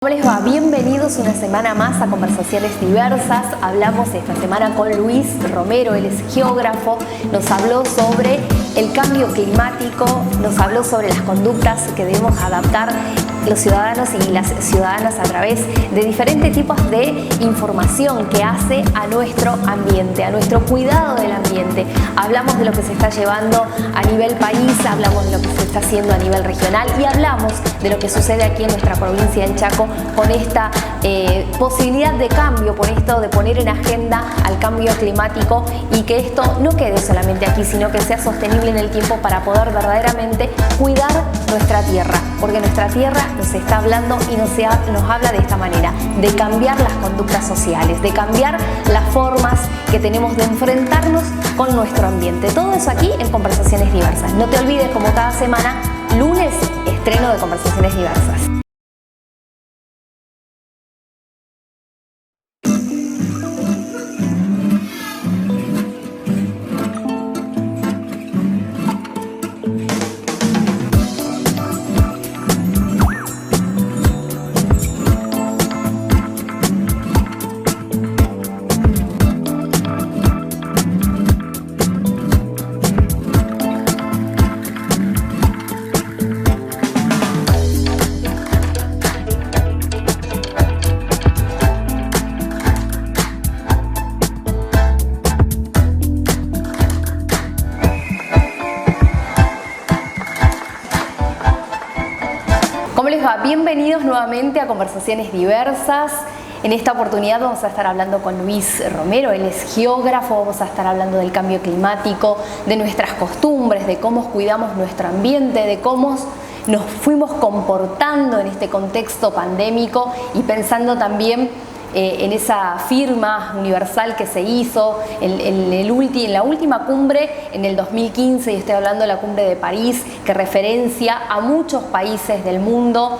¿Cómo les va? Bienvenidos una semana más a Conversaciones Diversas. Hablamos esta semana con Luis Romero, él es geógrafo, nos habló sobre el cambio climático, nos habló sobre las conductas que debemos adaptar los ciudadanos y las ciudadanas a través de diferentes tipos de información que hace a nuestro ambiente, a nuestro cuidado del ambiente. Hablamos de lo que se está llevando a nivel país, hablamos de lo que se está haciendo a nivel regional y hablamos de lo que sucede aquí en nuestra provincia del Chaco con esta posibilidad de cambio, por esto de poner en agenda al cambio climático y que esto no quede solamente aquí, sino que sea sostenible en el tiempo para poder verdaderamente cuidar nuestra tierra, porque nuestra tierra nos está hablando y nos habla de esta manera, de cambiar las conductas sociales, de cambiar las formas que tenemos de enfrentarnos con nuestro ambiente. Todo eso aquí en Conversaciones Diversas. No te olvides, como cada semana, lunes, estreno de Conversaciones Diversas. ¿Cómo les va? Bienvenidos nuevamente a Conversaciones Diversas. En esta oportunidad vamos a estar hablando con Luis Romero, él es geógrafo, vamos a estar hablando del cambio climático, de nuestras costumbres, de cómo cuidamos nuestro ambiente, de cómo nos fuimos comportando en este contexto pandémico y pensando también en esa firma universal que se hizo en la última cumbre en el 2015, y estoy hablando de la cumbre de París, que referencia a muchos países del mundo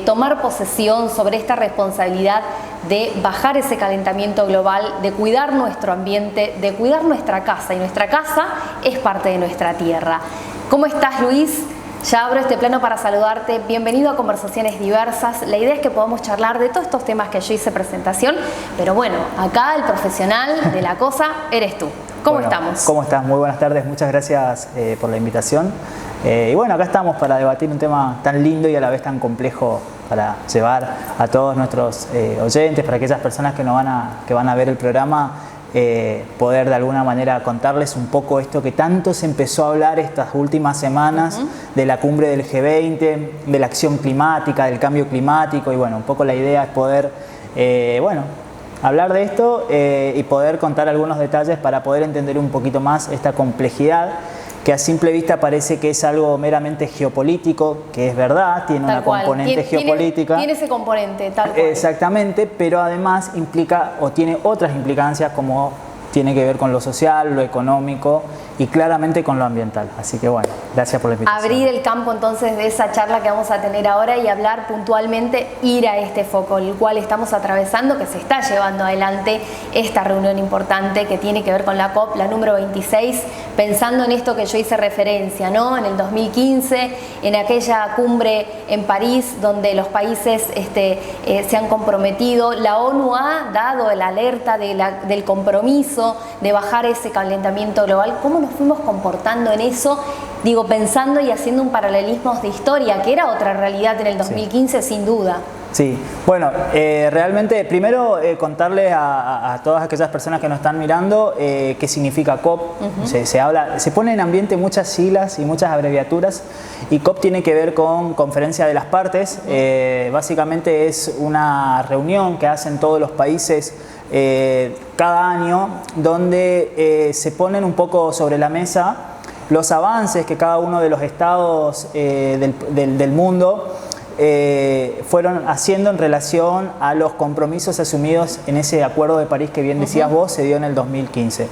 tomar posesión sobre esta responsabilidad de bajar ese calentamiento global, de cuidar nuestro ambiente, de cuidar nuestra casa, y nuestra casa es parte de nuestra tierra. ¿Cómo estás, Luis? Ya abro este plano para saludarte. Bienvenido a Conversaciones Diversas. La idea es que podamos charlar de todos estos temas que yo hice presentación, pero bueno, acá el profesional de la cosa eres tú. ¿Cómo estamos? ¿Cómo estás? Muy buenas tardes, muchas gracias por la invitación. Y bueno, acá estamos para debatir un tema tan lindo y a la vez tan complejo para llevar a todos nuestros oyentes, para aquellas personas que van a ver el programa, poder de alguna manera contarles un poco esto que tanto se empezó a hablar estas últimas semanas, de la cumbre del G20, de la acción climática, del cambio climático, y bueno, un poco la idea es poder, hablar de esto y poder contar algunos detalles para poder entender un poquito más esta complejidad que a simple vista parece que es algo meramente geopolítico, que es verdad, tiene una componente geopolítica. Tiene ese componente, tal cual. Exactamente, pero además implica o tiene otras implicancias, como tiene que ver con lo social, lo económico y claramente con lo ambiental. Así que bueno, gracias por la invitación. Abrir el campo entonces de esa charla que vamos a tener ahora y hablar puntualmente, ir a este foco, el cual estamos atravesando, que se está llevando adelante esta reunión importante que tiene que ver con la COP, la número 26, pensando en esto que yo hice referencia, ¿no? En el 2015, en aquella cumbre en París, donde los países se han comprometido, la ONU ha dado la alerta del compromiso de bajar ese calentamiento global. ¿Cómo nos fuimos comportando en eso? Digo, pensando y haciendo un paralelismo de historia, que era otra realidad en el 2015, sí. Sin duda. Sí, bueno, realmente primero contarles a todas aquellas personas que nos están mirando qué significa COP. Se pone en ambiente muchas siglas y muchas abreviaturas, y COP tiene que ver con Conferencia de las Partes. Básicamente es una reunión que hacen todos los países cada año, donde se ponen un poco sobre la mesa los avances que cada uno de los estados del mundo fueron haciendo en relación a los compromisos asumidos en ese Acuerdo de París que bien decías vos, se dio en el 2015.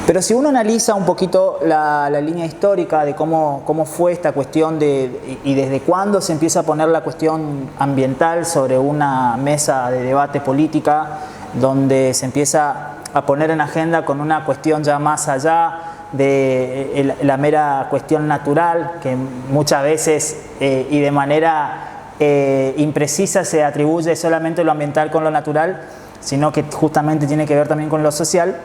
Pero si uno analiza un poquito la línea histórica de cómo fue esta cuestión y desde cuándo se empieza a poner la cuestión ambiental sobre una mesa de debate política, donde se empieza a poner en agenda con una cuestión ya más allá de la mera cuestión natural, que muchas veces y de manera imprecisa se atribuye solamente lo ambiental con lo natural, sino que justamente tiene que ver también con lo social,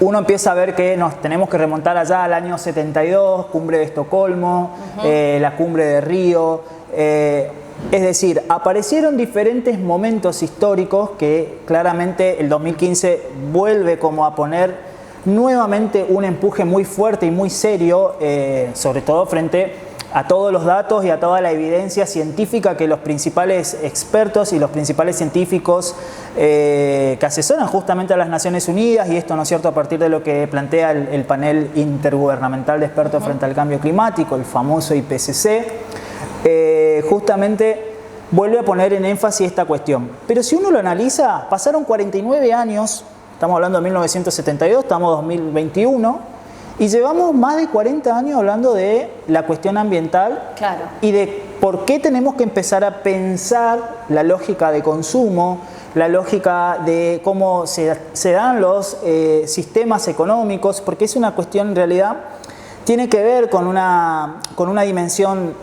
uno empieza a ver que nos tenemos que remontar allá al año 72, cumbre de Estocolmo, la cumbre de Río. Es decir, aparecieron diferentes momentos históricos que claramente el 2015 vuelve como a poner nuevamente un empuje muy fuerte y muy serio, sobre todo frente a todos los datos y a toda la evidencia científica que los principales expertos y los principales científicos que asesoran justamente a las Naciones Unidas, y esto, ¿no es cierto?, a partir de lo que plantea el panel intergubernamental de expertos frente al cambio climático, el famoso IPCC, justamente vuelve a poner en énfasis esta cuestión. Pero si uno lo analiza, pasaron 49 años, estamos hablando de 1972, estamos en 2021, y llevamos más de 40 años hablando de la cuestión ambiental y de por qué tenemos que empezar a pensar la lógica de consumo, la lógica de cómo se dan los sistemas económicos, porque es una cuestión en realidad, tiene que ver con una dimensión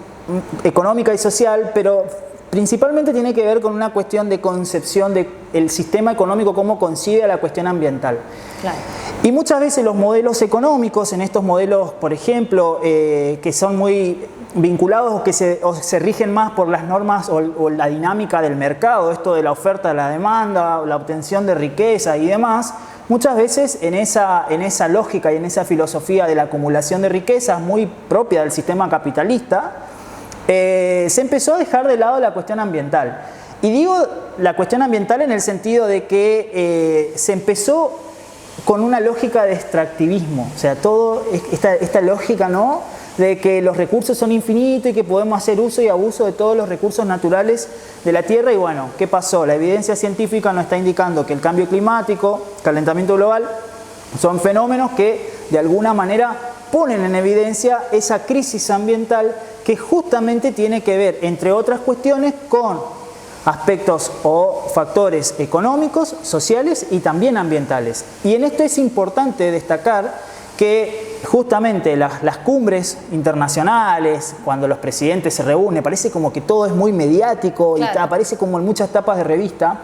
económica y social, pero principalmente tiene que ver con una cuestión de concepción del sistema económico, cómo concibe a la cuestión ambiental. Claro. Y muchas veces los modelos económicos, en estos modelos, por ejemplo, que son muy vinculados o se rigen más por las normas o la dinámica del mercado, esto de la oferta, la demanda, la obtención de riqueza y demás, muchas veces en esa lógica y en esa filosofía de la acumulación de riquezas muy propia del sistema capitalista, se empezó a dejar de lado la cuestión ambiental. Y digo la cuestión ambiental en el sentido de que se empezó con una lógica de extractivismo, o sea, toda esta lógica, ¿no?, de que los recursos son infinitos y que podemos hacer uso y abuso de todos los recursos naturales de la Tierra. Y bueno, ¿qué pasó? La evidencia científica nos está indicando que el cambio climático, calentamiento global, son fenómenos que de alguna manera ponen en evidencia esa crisis ambiental que justamente tiene que ver, entre otras cuestiones, con aspectos o factores económicos, sociales y también ambientales. Y en esto es importante destacar que justamente las cumbres internacionales, cuando los presidentes se reúnen, parece como que todo es muy mediático, claro, y aparece como en muchas tapas de revista.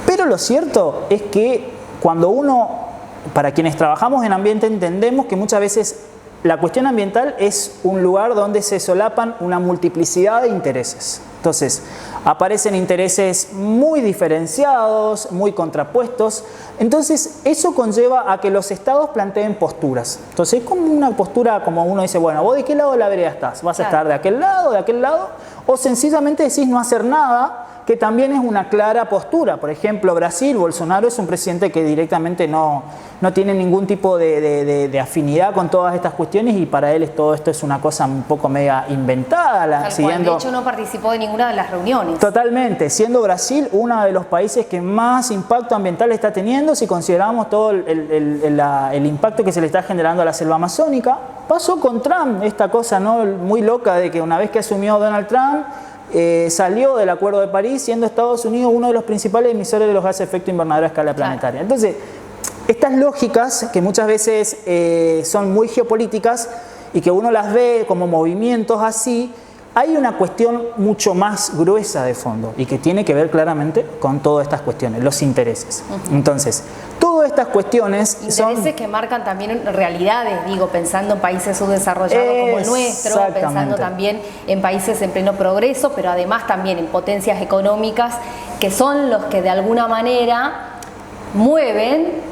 Pero lo cierto es que cuando para quienes trabajamos en ambiente, entendemos que muchas veces la cuestión ambiental es un lugar donde se solapan una multiplicidad de intereses. Entonces, aparecen intereses muy diferenciados, muy contrapuestos. Entonces, eso conlleva a que los estados planteen posturas. Entonces, es como una postura, como uno dice, bueno, ¿vos de qué lado de la vereda estás? ¿Vas a estar de aquel lado? O sencillamente decís no hacer nada, que también es una clara postura. Por ejemplo, Brasil, Bolsonaro es un presidente que directamente no tiene ningún tipo de afinidad con todas estas cuestiones, y para él todo esto es una cosa un poco media inventada. De hecho, no participó de ninguna de las reuniones. Totalmente, siendo Brasil uno de los países que más impacto ambiental está teniendo, si consideramos todo el impacto que se le está generando a la selva amazónica. Pasó con Trump, esta cosa, ¿no?, muy loca de que una vez que asumió Donald Trump, salió del Acuerdo de París, siendo Estados Unidos uno de los principales emisores de los gases de efecto invernadero a escala planetaria. Entonces, estas lógicas que muchas veces son muy geopolíticas y que uno las ve como movimientos así, hay una cuestión mucho más gruesa de fondo y que tiene que ver claramente con todas estas cuestiones, los intereses. Entonces, todas estas cuestiones intereses que marcan también realidades, digo, pensando en países subdesarrollados como el nuestro, pensando también en países en pleno progreso, pero además también en potencias económicas que son los que de alguna manera mueven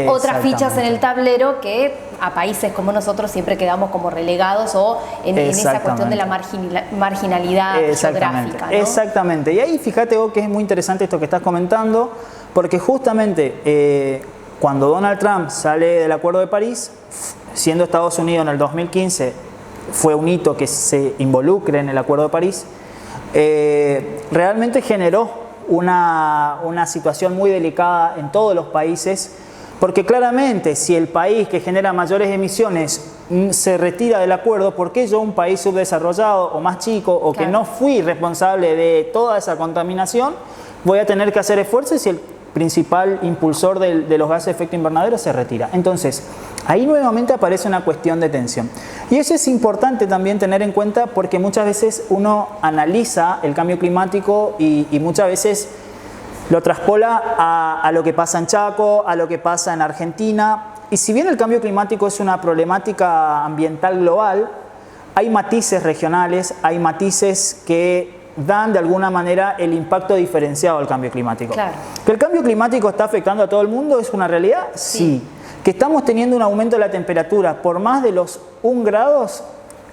otras fichas en el tablero que a países como nosotros siempre quedamos como relegados o en esa cuestión de la marginalidad geográfica, ¿no? Exactamente. Y ahí fíjate vos que es muy interesante esto que estás comentando, porque justamente cuando Donald Trump sale del Acuerdo de París, siendo Estados Unidos en el 2015, fue un hito que se involucre en el Acuerdo de París, realmente generó una situación muy delicada en todos los países. Porque claramente, si el país que genera mayores emisiones se retira del acuerdo, ¿por qué yo, un país subdesarrollado o más chico, o que no fui responsable de toda esa contaminación, voy a tener que hacer esfuerzos si principal impulsor de los gases de efecto invernadero se retira. Entonces, ahí nuevamente aparece una cuestión de tensión. Y eso es importante también tener en cuenta porque muchas veces uno analiza el cambio climático y muchas veces lo traspola a lo que pasa en Chaco, a lo que pasa en Argentina. Y si bien el cambio climático es una problemática ambiental global, hay matices regionales, hay matices que dan de alguna manera el impacto diferenciado al cambio climático. Claro. ¿Que el cambio climático está afectando a todo el mundo es una realidad? Sí. ¿Que estamos teniendo un aumento de la temperatura por más de los 1 grados?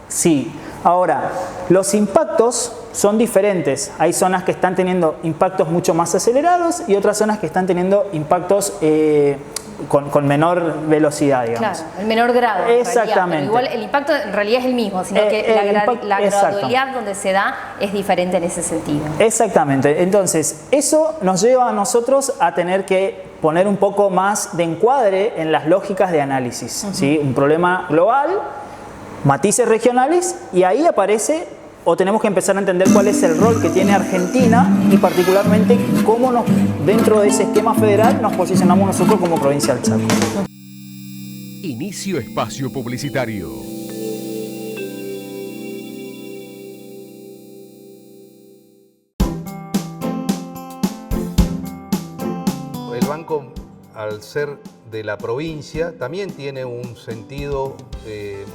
Sí. Ahora, los impactos son diferentes. Hay zonas que están teniendo impactos mucho más acelerados y otras zonas que están teniendo impactos con menor velocidad, digamos. Claro, el menor grado. Exactamente. Igual el impacto en realidad es el mismo, sino que la gradualidad donde se da es diferente en ese sentido. Exactamente. Entonces, eso nos lleva a nosotros a tener que poner un poco más de encuadre en las lógicas de análisis. ¿Sí? Un problema global, matices regionales, y ahí aparece o tenemos que empezar a entender cuál es el rol que tiene Argentina y particularmente cómo dentro de ese esquema federal nos posicionamos nosotros como provincia del Chaco. Inicio espacio publicitario. El banco, al ser de la provincia, también tiene un sentido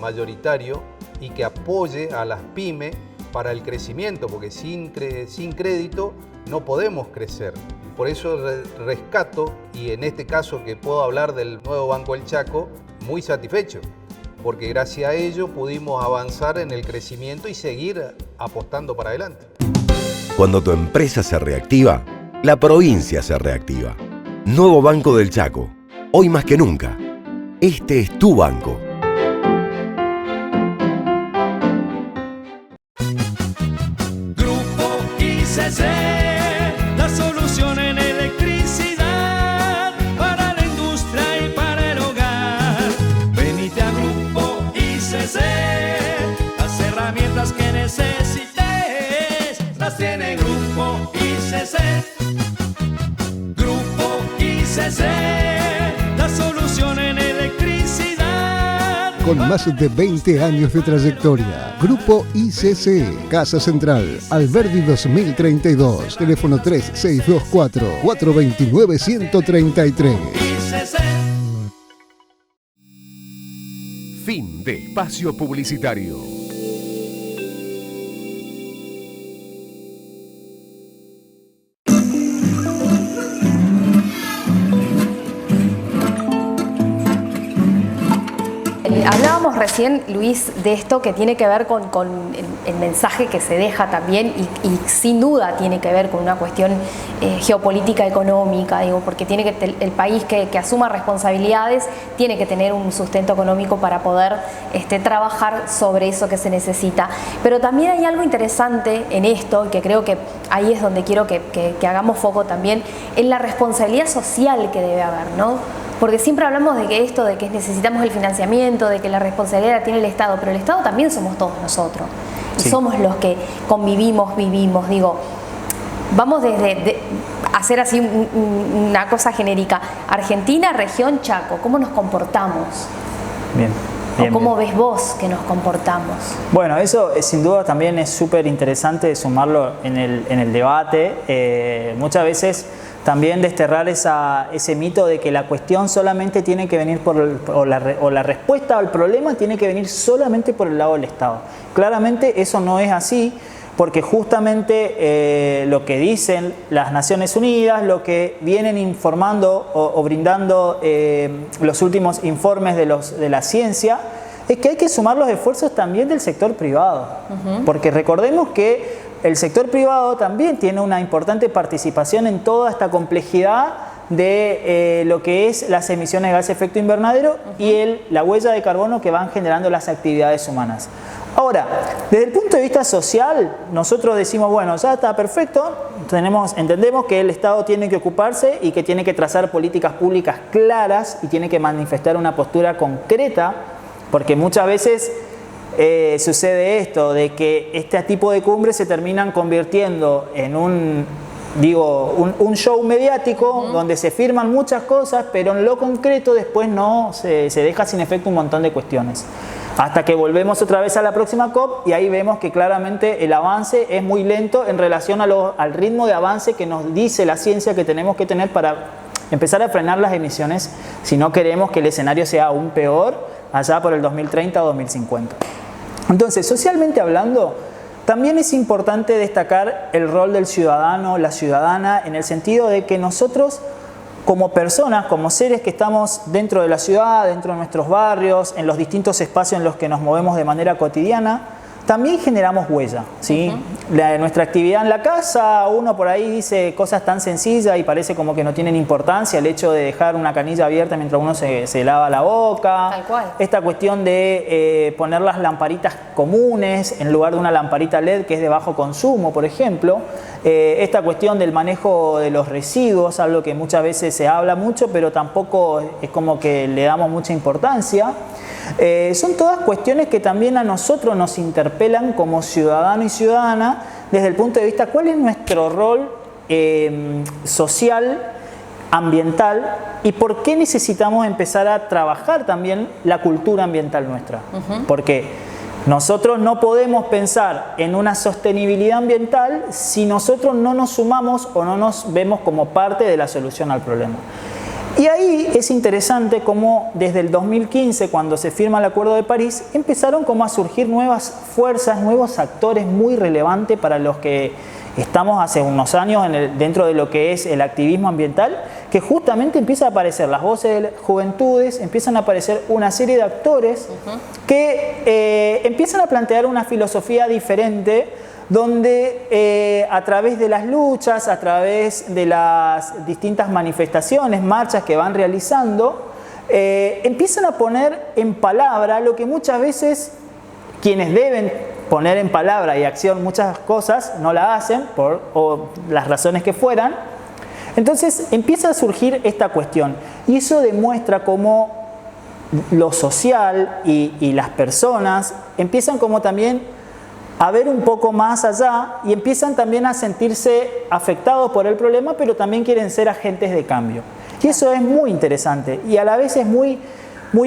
mayoritario y que apoye a las pymes para el crecimiento, porque sin crédito no podemos crecer. Por eso rescato, y en este caso que puedo hablar del nuevo Banco del Chaco, muy satisfecho, porque gracias a ello pudimos avanzar en el crecimiento y seguir apostando para adelante. Cuando tu empresa se reactiva, la provincia se reactiva. Nuevo Banco del Chaco, hoy más que nunca. Este es tu banco. La solución en electricidad para la industria y para el hogar. Venite a Grupo ICC, las herramientas que necesites las tiene Grupo ICC. Grupo ICC, la solución en electricidad. Con más de 20 años de trayectoria, Grupo ICC, Casa Central, Alberdi 2032, teléfono 3624-429-133. Fin de espacio publicitario. Hablábamos recién, Luis, de esto que tiene que ver con el mensaje que se deja también y sin duda tiene que ver con una cuestión geopolítica económica, digo, porque tiene que el país que asuma responsabilidades tiene que tener un sustento económico para poder trabajar sobre eso que se necesita. Pero también hay algo interesante en esto, y que creo que ahí es donde quiero que hagamos foco también, en la responsabilidad social que debe haber, ¿no? Porque siempre hablamos de que necesitamos el financiamiento, de que la responsabilidad la tiene el Estado, pero el Estado también somos todos nosotros. Y sí, somos los que convivimos, vivimos. Digo, vamos desde hacer así una cosa genérica. Argentina, región Chaco, ¿cómo nos comportamos? Bien. ¿O cómo ves vos que nos comportamos? Bueno, eso sin duda también es súper interesante sumarlo en el debate. Muchas veces también desterrar ese mito de que la cuestión solamente tiene que venir o la respuesta al problema tiene que venir solamente por el lado del Estado. Claramente eso no es así, porque justamente lo que dicen las Naciones Unidas, lo que vienen informando o brindando los últimos informes de la ciencia, es que hay que sumar los esfuerzos también del sector privado. Porque recordemos que el sector privado también tiene una importante participación en toda esta complejidad de lo que es las emisiones de gas de efecto invernadero y la huella de carbono que van generando las actividades humanas. Ahora, desde el punto de vista social, nosotros decimos, bueno, ya está perfecto, entendemos que el Estado tiene que ocuparse y que tiene que trazar políticas públicas claras y tiene que manifestar una postura concreta, porque muchas veces sucede esto, de que este tipo de cumbres se terminan convirtiendo en un show mediático donde se firman muchas cosas, pero en lo concreto después no se deja sin efecto un montón de cuestiones. Hasta que volvemos otra vez a la próxima COP y ahí vemos que claramente el avance es muy lento en relación al ritmo de avance que nos dice la ciencia que tenemos que tener para empezar a frenar las emisiones si no queremos que el escenario sea aún peor allá por el 2030 o 2050. Entonces, socialmente hablando, también es importante destacar el rol del ciudadano, la ciudadana, en el sentido de que nosotros, como personas, como seres que estamos dentro de la ciudad, dentro de nuestros barrios, en los distintos espacios en los que nos movemos de manera cotidiana, también generamos huella, ¿sí? Nuestra actividad en la casa, uno por ahí dice cosas tan sencillas y parece como que no tienen importancia, el hecho de dejar una canilla abierta mientras uno se lava la boca. Tal cual. Esta cuestión de poner las lamparitas comunes en lugar de una lamparita LED que es de bajo consumo, por ejemplo. Esta cuestión del manejo de los residuos, algo que muchas veces se habla mucho, pero tampoco es como que le damos mucha importancia. Son todas cuestiones que también a nosotros nos interpelan como ciudadano y ciudadana desde el punto de vista cuál es nuestro rol social, ambiental y por qué necesitamos empezar a trabajar también la cultura ambiental nuestra. Porque nosotros no podemos pensar en una sostenibilidad ambiental si nosotros no nos sumamos o no nos vemos como parte de la solución al problema. Y ahí es interesante cómo desde el 2015, cuando se firma el Acuerdo de París, empezaron como a surgir nuevas fuerzas, nuevos actores muy relevantes para los que estamos hace unos años dentro de lo que es el activismo ambiental, que justamente empieza a aparecer las voces de las juventudes, empiezan a aparecer una serie de actores que empiezan a plantear una filosofía diferente donde a través de las luchas, a través de las distintas manifestaciones, marchas que van realizando, empiezan a poner en palabra lo que muchas veces quienes deben poner en palabra y acción muchas cosas no la hacen o las razones que fueran. Entonces empieza a surgir esta cuestión y eso demuestra cómo lo social y las personas empiezan como también a ver un poco más allá y empiezan también a sentirse afectados por el problema, pero también quieren ser agentes de cambio. Y eso es muy interesante y a la vez es muy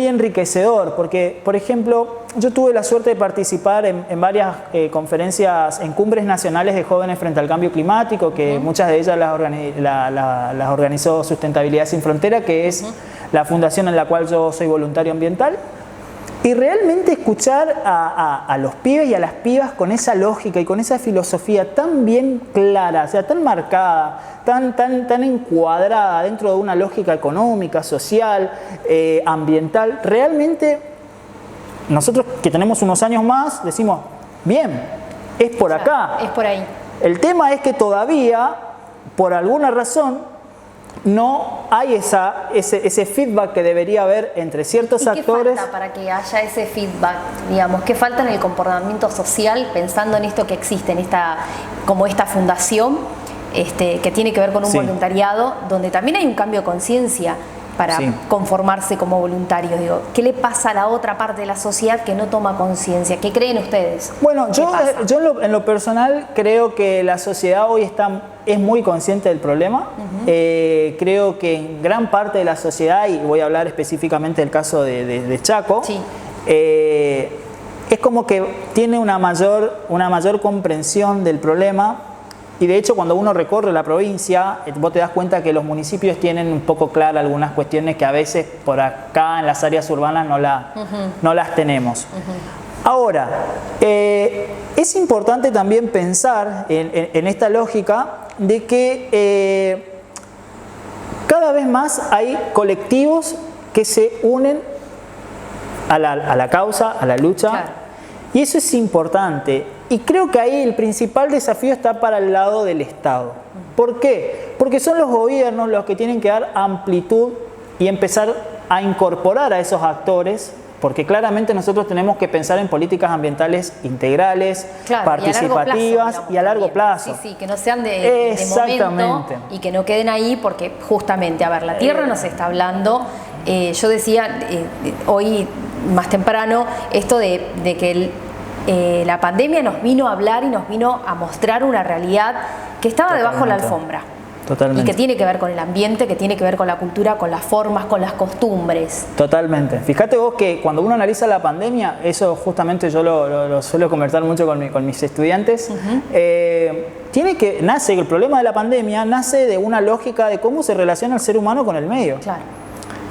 enriquecedor, porque, por ejemplo, yo tuve la suerte de participar en varias conferencias, en cumbres nacionales de jóvenes frente al cambio climático, que muchas de ellas las organizó Sustentabilidad Sin Frontera, que es la fundación en la cual yo soy voluntario ambiental. Y realmente escuchar a los pibes y a las pibas con esa lógica y con esa filosofía tan bien clara, o sea, tan marcada, tan encuadrada dentro de una lógica económica, social, ambiental, realmente nosotros que tenemos unos años más decimos, bien, es por acá. Es por ahí. El tema es que todavía, por alguna razón, no hay ese feedback que debería haber entre ciertos actores. ¿Qué falta para que haya ese feedback? Digamos, ¿qué falta en el comportamiento social pensando en esto que existe, en esta fundación que tiene que ver con un voluntariado, donde también hay un cambio de conciencia para conformarse como voluntarios? Digo, ¿qué le pasa a la otra parte de la sociedad que no toma conciencia? ¿Qué creen ustedes? Bueno, yo en lo personal creo que la sociedad hoy es muy consciente del problema. Creo que en gran parte de la sociedad, y voy a hablar específicamente del caso de Chaco, es como que tiene una mayor comprensión del problema. Y de hecho, cuando uno recorre la provincia, vos te das cuenta que los municipios tienen un poco claras algunas cuestiones que a veces por acá en las áreas urbanas no las tenemos. Ahora, es importante también pensar en esta lógica de que cada vez más hay colectivos que se unen a la causa, a la lucha, y eso es importante. Y creo que ahí el principal desafío está para el lado del Estado. ¿Por qué? Porque son los gobiernos los que tienen que dar amplitud y empezar a incorporar a esos actores, porque claramente nosotros tenemos que pensar en políticas ambientales integrales, participativas y a largo plazo. Sí, que no sean de momento y que no queden ahí, porque justamente, a ver, la Tierra nos está hablando. Yo decía hoy más temprano esto de que la pandemia nos vino a hablar y nos vino a mostrar una realidad que estaba debajo de la alfombra. Totalmente. Y que tiene que ver con el ambiente, que tiene que ver con la cultura, con las formas, con las costumbres. Totalmente. Fíjate vos que cuando uno analiza la pandemia, eso justamente yo lo suelo conversar mucho con mis estudiantes, nace el problema de la pandemia, nace de una lógica de cómo se relaciona el ser humano con el medio. Claro.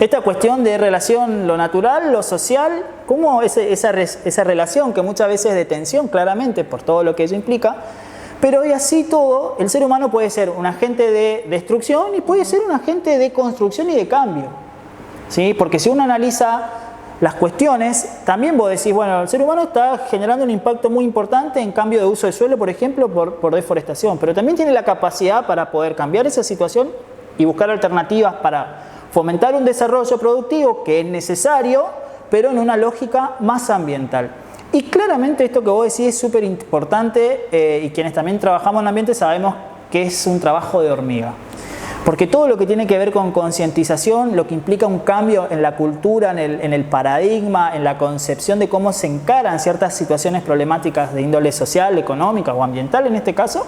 Esta cuestión de relación, lo natural, lo social, cómo esa relación que muchas veces es de tensión, claramente, por todo lo que ello implica. Pero hoy así todo, el ser humano puede ser un agente de destrucción y puede ser un agente de construcción y de cambio. ¿Sí? Porque si uno analiza las cuestiones, también vos decís, bueno, el ser humano está generando un impacto muy importante en cambio de uso de suelo, por ejemplo, por deforestación. Pero también tiene la capacidad para poder cambiar esa situación y buscar alternativas para fomentar un desarrollo productivo que es necesario, pero en una lógica más ambiental. Y claramente esto que vos decís es súper importante y quienes también trabajamos en ambiente sabemos que es un trabajo de hormiga. Porque todo lo que tiene que ver con concientización, lo que implica un cambio en la cultura, en el paradigma, en la concepción de cómo se encaran ciertas situaciones problemáticas de índole social, económica o ambiental en este caso,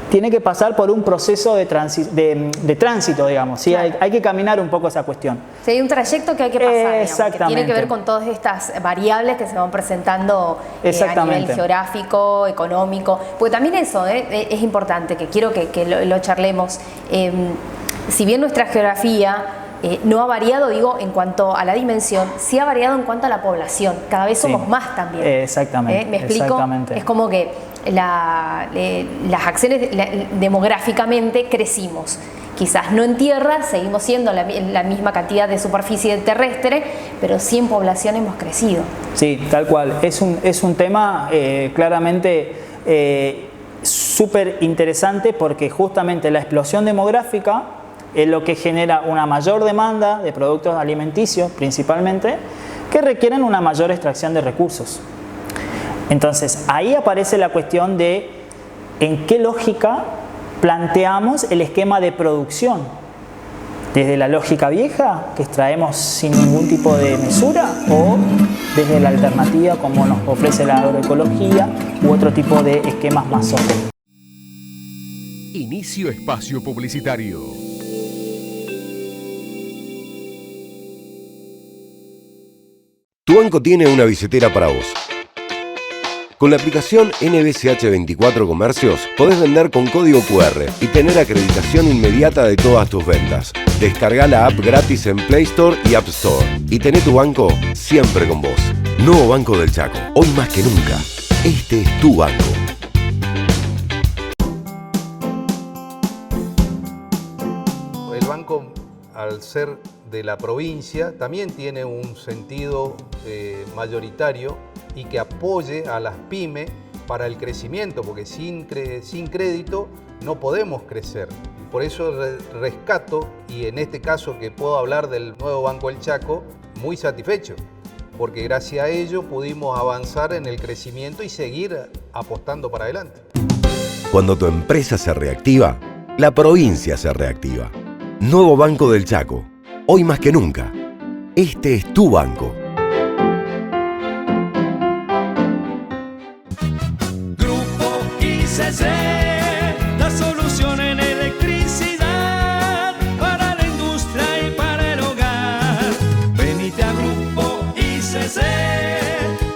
tiene que pasar por un proceso de tránsito, digamos. ¿Sí? Claro. Hay que caminar un poco esa cuestión. Sí, hay un trayecto que hay que pasar, digamos, Exactamente. que tiene que ver con todas estas variables que se van presentando a nivel geográfico, económico. Porque también eso es importante, que quiero que lo charlemos. Si bien nuestra geografía no ha variado, digo, en cuanto a la dimensión, sí ha variado en cuanto a la población. Cada vez somos más también. Exactamente. ¿Me explico? Exactamente. Es como que las acciones demográficamente crecimos. Quizás no en tierra, seguimos siendo la misma cantidad de superficie terrestre, pero sí en población hemos crecido. Sí, tal cual. Es un tema claramente súper interesante porque justamente la explosión demográfica es lo que genera una mayor demanda de productos alimenticios principalmente que requieren una mayor extracción de recursos. Entonces ahí aparece la cuestión de en qué lógica planteamos el esquema de producción. Desde la lógica vieja, que extraemos sin ningún tipo de mesura, o desde la alternativa como nos ofrece la agroecología u otro tipo de esquemas más sólidos. Inicio espacio publicitario. Tu banco tiene una billetera para vos. Con la aplicación NBCH 24 Comercios podés vender con código QR y tener acreditación inmediata de todas tus ventas. Descarga la app gratis en Play Store y App Store y tené tu banco siempre con vos. Nuevo Banco del Chaco, hoy más que nunca. Este es tu banco. El banco, al ser de la provincia, también tiene un sentido mayoritario y que apoye a las pymes para el crecimiento, porque sin crédito no podemos crecer. Por eso rescato, y en este caso que puedo hablar del nuevo Banco del Chaco, muy satisfecho, porque gracias a ello pudimos avanzar en el crecimiento y seguir apostando para adelante. Cuando tu empresa se reactiva, la provincia se reactiva. Nuevo Banco del Chaco, hoy más que nunca. Este es tu banco. ICC, la solución en electricidad para la industria y para el hogar. Venite a Grupo ICC,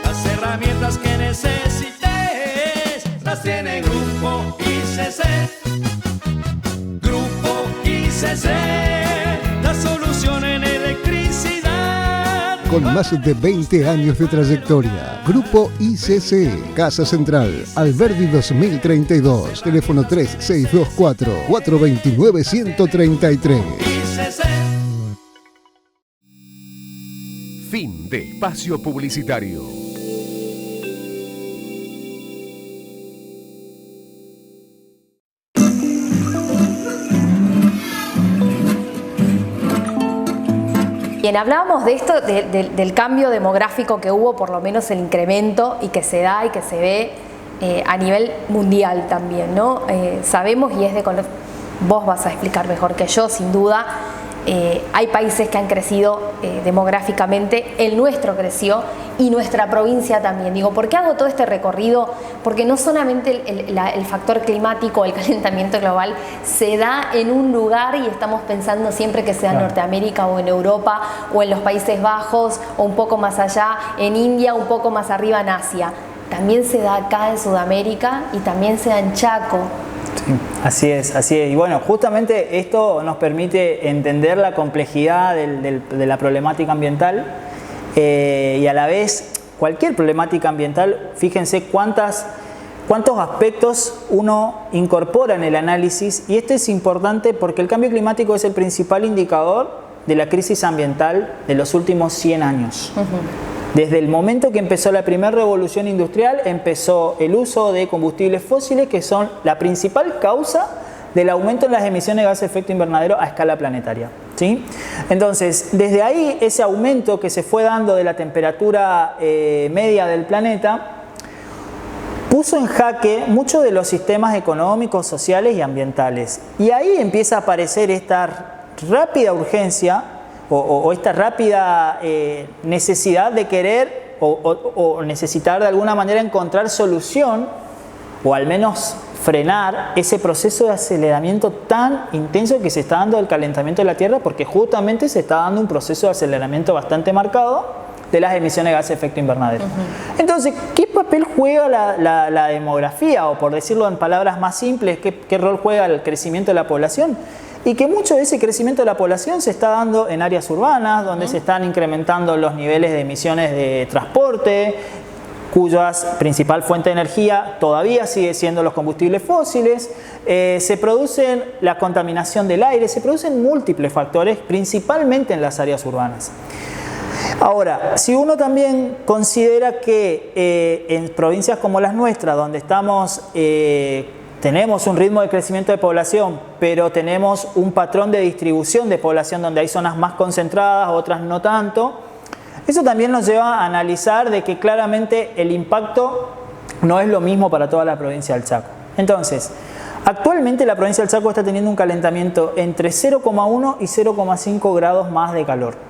las herramientas que necesites las tiene Grupo ICC. Grupo ICC, la solución en electricidad. Con más de 20 años de trayectoria, Grupo ICC, Casa Central, Alberdi 2032, teléfono 3624-429-133. Fin de espacio publicitario. Bien, hablábamos de esto, del cambio demográfico que hubo, por lo menos el incremento, y que se da y que se ve a nivel mundial también, ¿no? Sabemos, y es vos vas a explicar mejor que yo, sin duda, hay países que han crecido demográficamente, el nuestro creció y nuestra provincia también. Digo, ¿por qué hago todo este recorrido? Porque no solamente el factor climático, el calentamiento global, se da en un lugar y estamos pensando siempre que sea en Norteamérica o en Europa o en los Países Bajos o un poco más allá, en India, un poco más arriba en Asia. También se da acá en Sudamérica y también se da en Chaco. Sí, así es, así es. Y bueno, justamente esto nos permite entender la complejidad de la problemática ambiental y a la vez cualquier problemática ambiental, fíjense cuántos aspectos uno incorpora en el análisis, y esto es importante porque el cambio climático es el principal indicador de la crisis ambiental de los últimos 100 años. Desde el momento que empezó la primera revolución industrial, empezó el uso de combustibles fósiles, que son la principal causa del aumento en las emisiones de gases de efecto invernadero a escala planetaria, ¿sí? Entonces, desde ahí, ese aumento que se fue dando de la temperatura media del planeta puso en jaque muchos de los sistemas económicos, sociales y ambientales. Y ahí empieza a aparecer esta rápida urgencia o esta rápida necesidad de querer o necesitar de alguna manera encontrar solución o al menos frenar ese proceso de aceleramiento tan intenso que se está dando del calentamiento de la Tierra, porque justamente se está dando un proceso de aceleramiento bastante marcado de las emisiones de gases de efecto invernadero. Entonces, ¿qué papel juega la demografía? O por decirlo en palabras más simples, ¿qué rol juega el crecimiento de la población? Y que mucho de ese crecimiento de la población se está dando en áreas urbanas, donde se están incrementando los niveles de emisiones de transporte, cuya principal fuente de energía todavía sigue siendo los combustibles fósiles. Se producen la contaminación del aire, se producen múltiples factores, principalmente en las áreas urbanas. Ahora, si uno también considera que en provincias como las nuestras, donde tenemos un ritmo de crecimiento de población, pero tenemos un patrón de distribución de población donde hay zonas más concentradas, otras no tanto, eso también nos lleva a analizar de que claramente el impacto no es lo mismo para toda la provincia del Chaco. Entonces, actualmente la provincia del Chaco está teniendo un calentamiento entre 0,1 y 0,5 grados más de calor.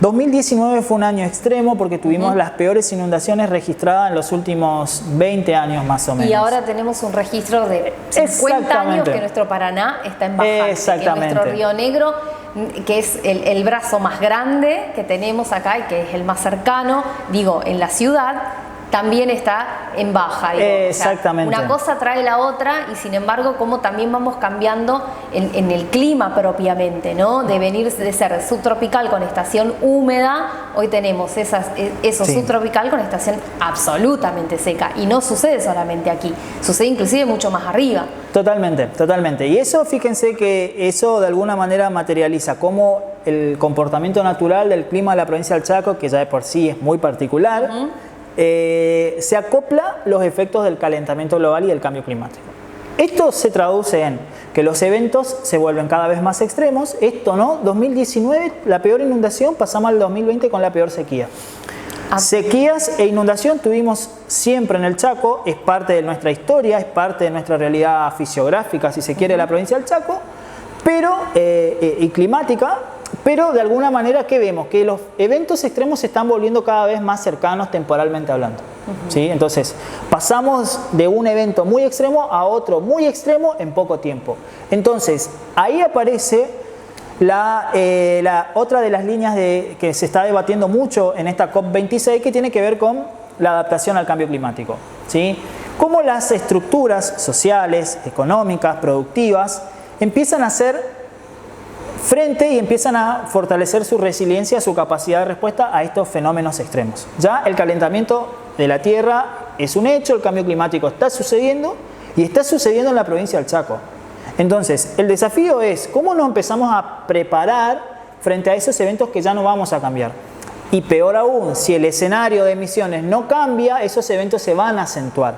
2019 fue un año extremo porque tuvimos las peores inundaciones registradas en los últimos 20 años más o menos. Y ahora tenemos un registro de 50 años que nuestro Paraná está en bajante. Exactamente. Que nuestro Río Negro, que es el brazo más grande que tenemos acá y que es el más cercano, digo, en la ciudad, también está en baja. Digo. Exactamente. O sea, una cosa trae la otra y sin embargo como también vamos cambiando en el clima propiamente, ¿no? De venir de ser subtropical con estación húmeda, hoy tenemos eso subtropical con estación absolutamente seca y no sucede solamente aquí, sucede inclusive mucho más arriba. Totalmente, totalmente. Y eso, fíjense que eso de alguna manera materializa cómo el comportamiento natural del clima de la provincia del Chaco, que ya de por sí es muy particular, se acopla los efectos del calentamiento global y del cambio climático. Esto se traduce en que los eventos se vuelven cada vez más extremos. Esto, ¿no? 2019, la peor inundación, pasamos al 2020 con la peor sequía. Sequías e inundación tuvimos siempre en el Chaco, es parte de nuestra historia, es parte de nuestra realidad fisiográfica, si se quiere, la provincia del Chaco, pero, y climática. Pero de alguna manera, ¿qué vemos? Que los eventos extremos se están volviendo cada vez más cercanos temporalmente hablando. ¿Sí? Entonces, pasamos de un evento muy extremo a otro muy extremo en poco tiempo. Entonces, ahí aparece la otra de las líneas que se está debatiendo mucho en esta COP26, que tiene que ver con la adaptación al cambio climático. ¿Sí? Cómo las estructuras sociales, económicas, productivas, empiezan a hacer frente y empiezan a fortalecer su resiliencia, su capacidad de respuesta a estos fenómenos extremos. Ya el calentamiento de la Tierra es un hecho, el cambio climático está sucediendo y está sucediendo en la provincia del Chaco. Entonces, el desafío es cómo nos empezamos a preparar frente a esos eventos que ya no vamos a cambiar. Y peor aún, si el escenario de emisiones no cambia, esos eventos se van a acentuar.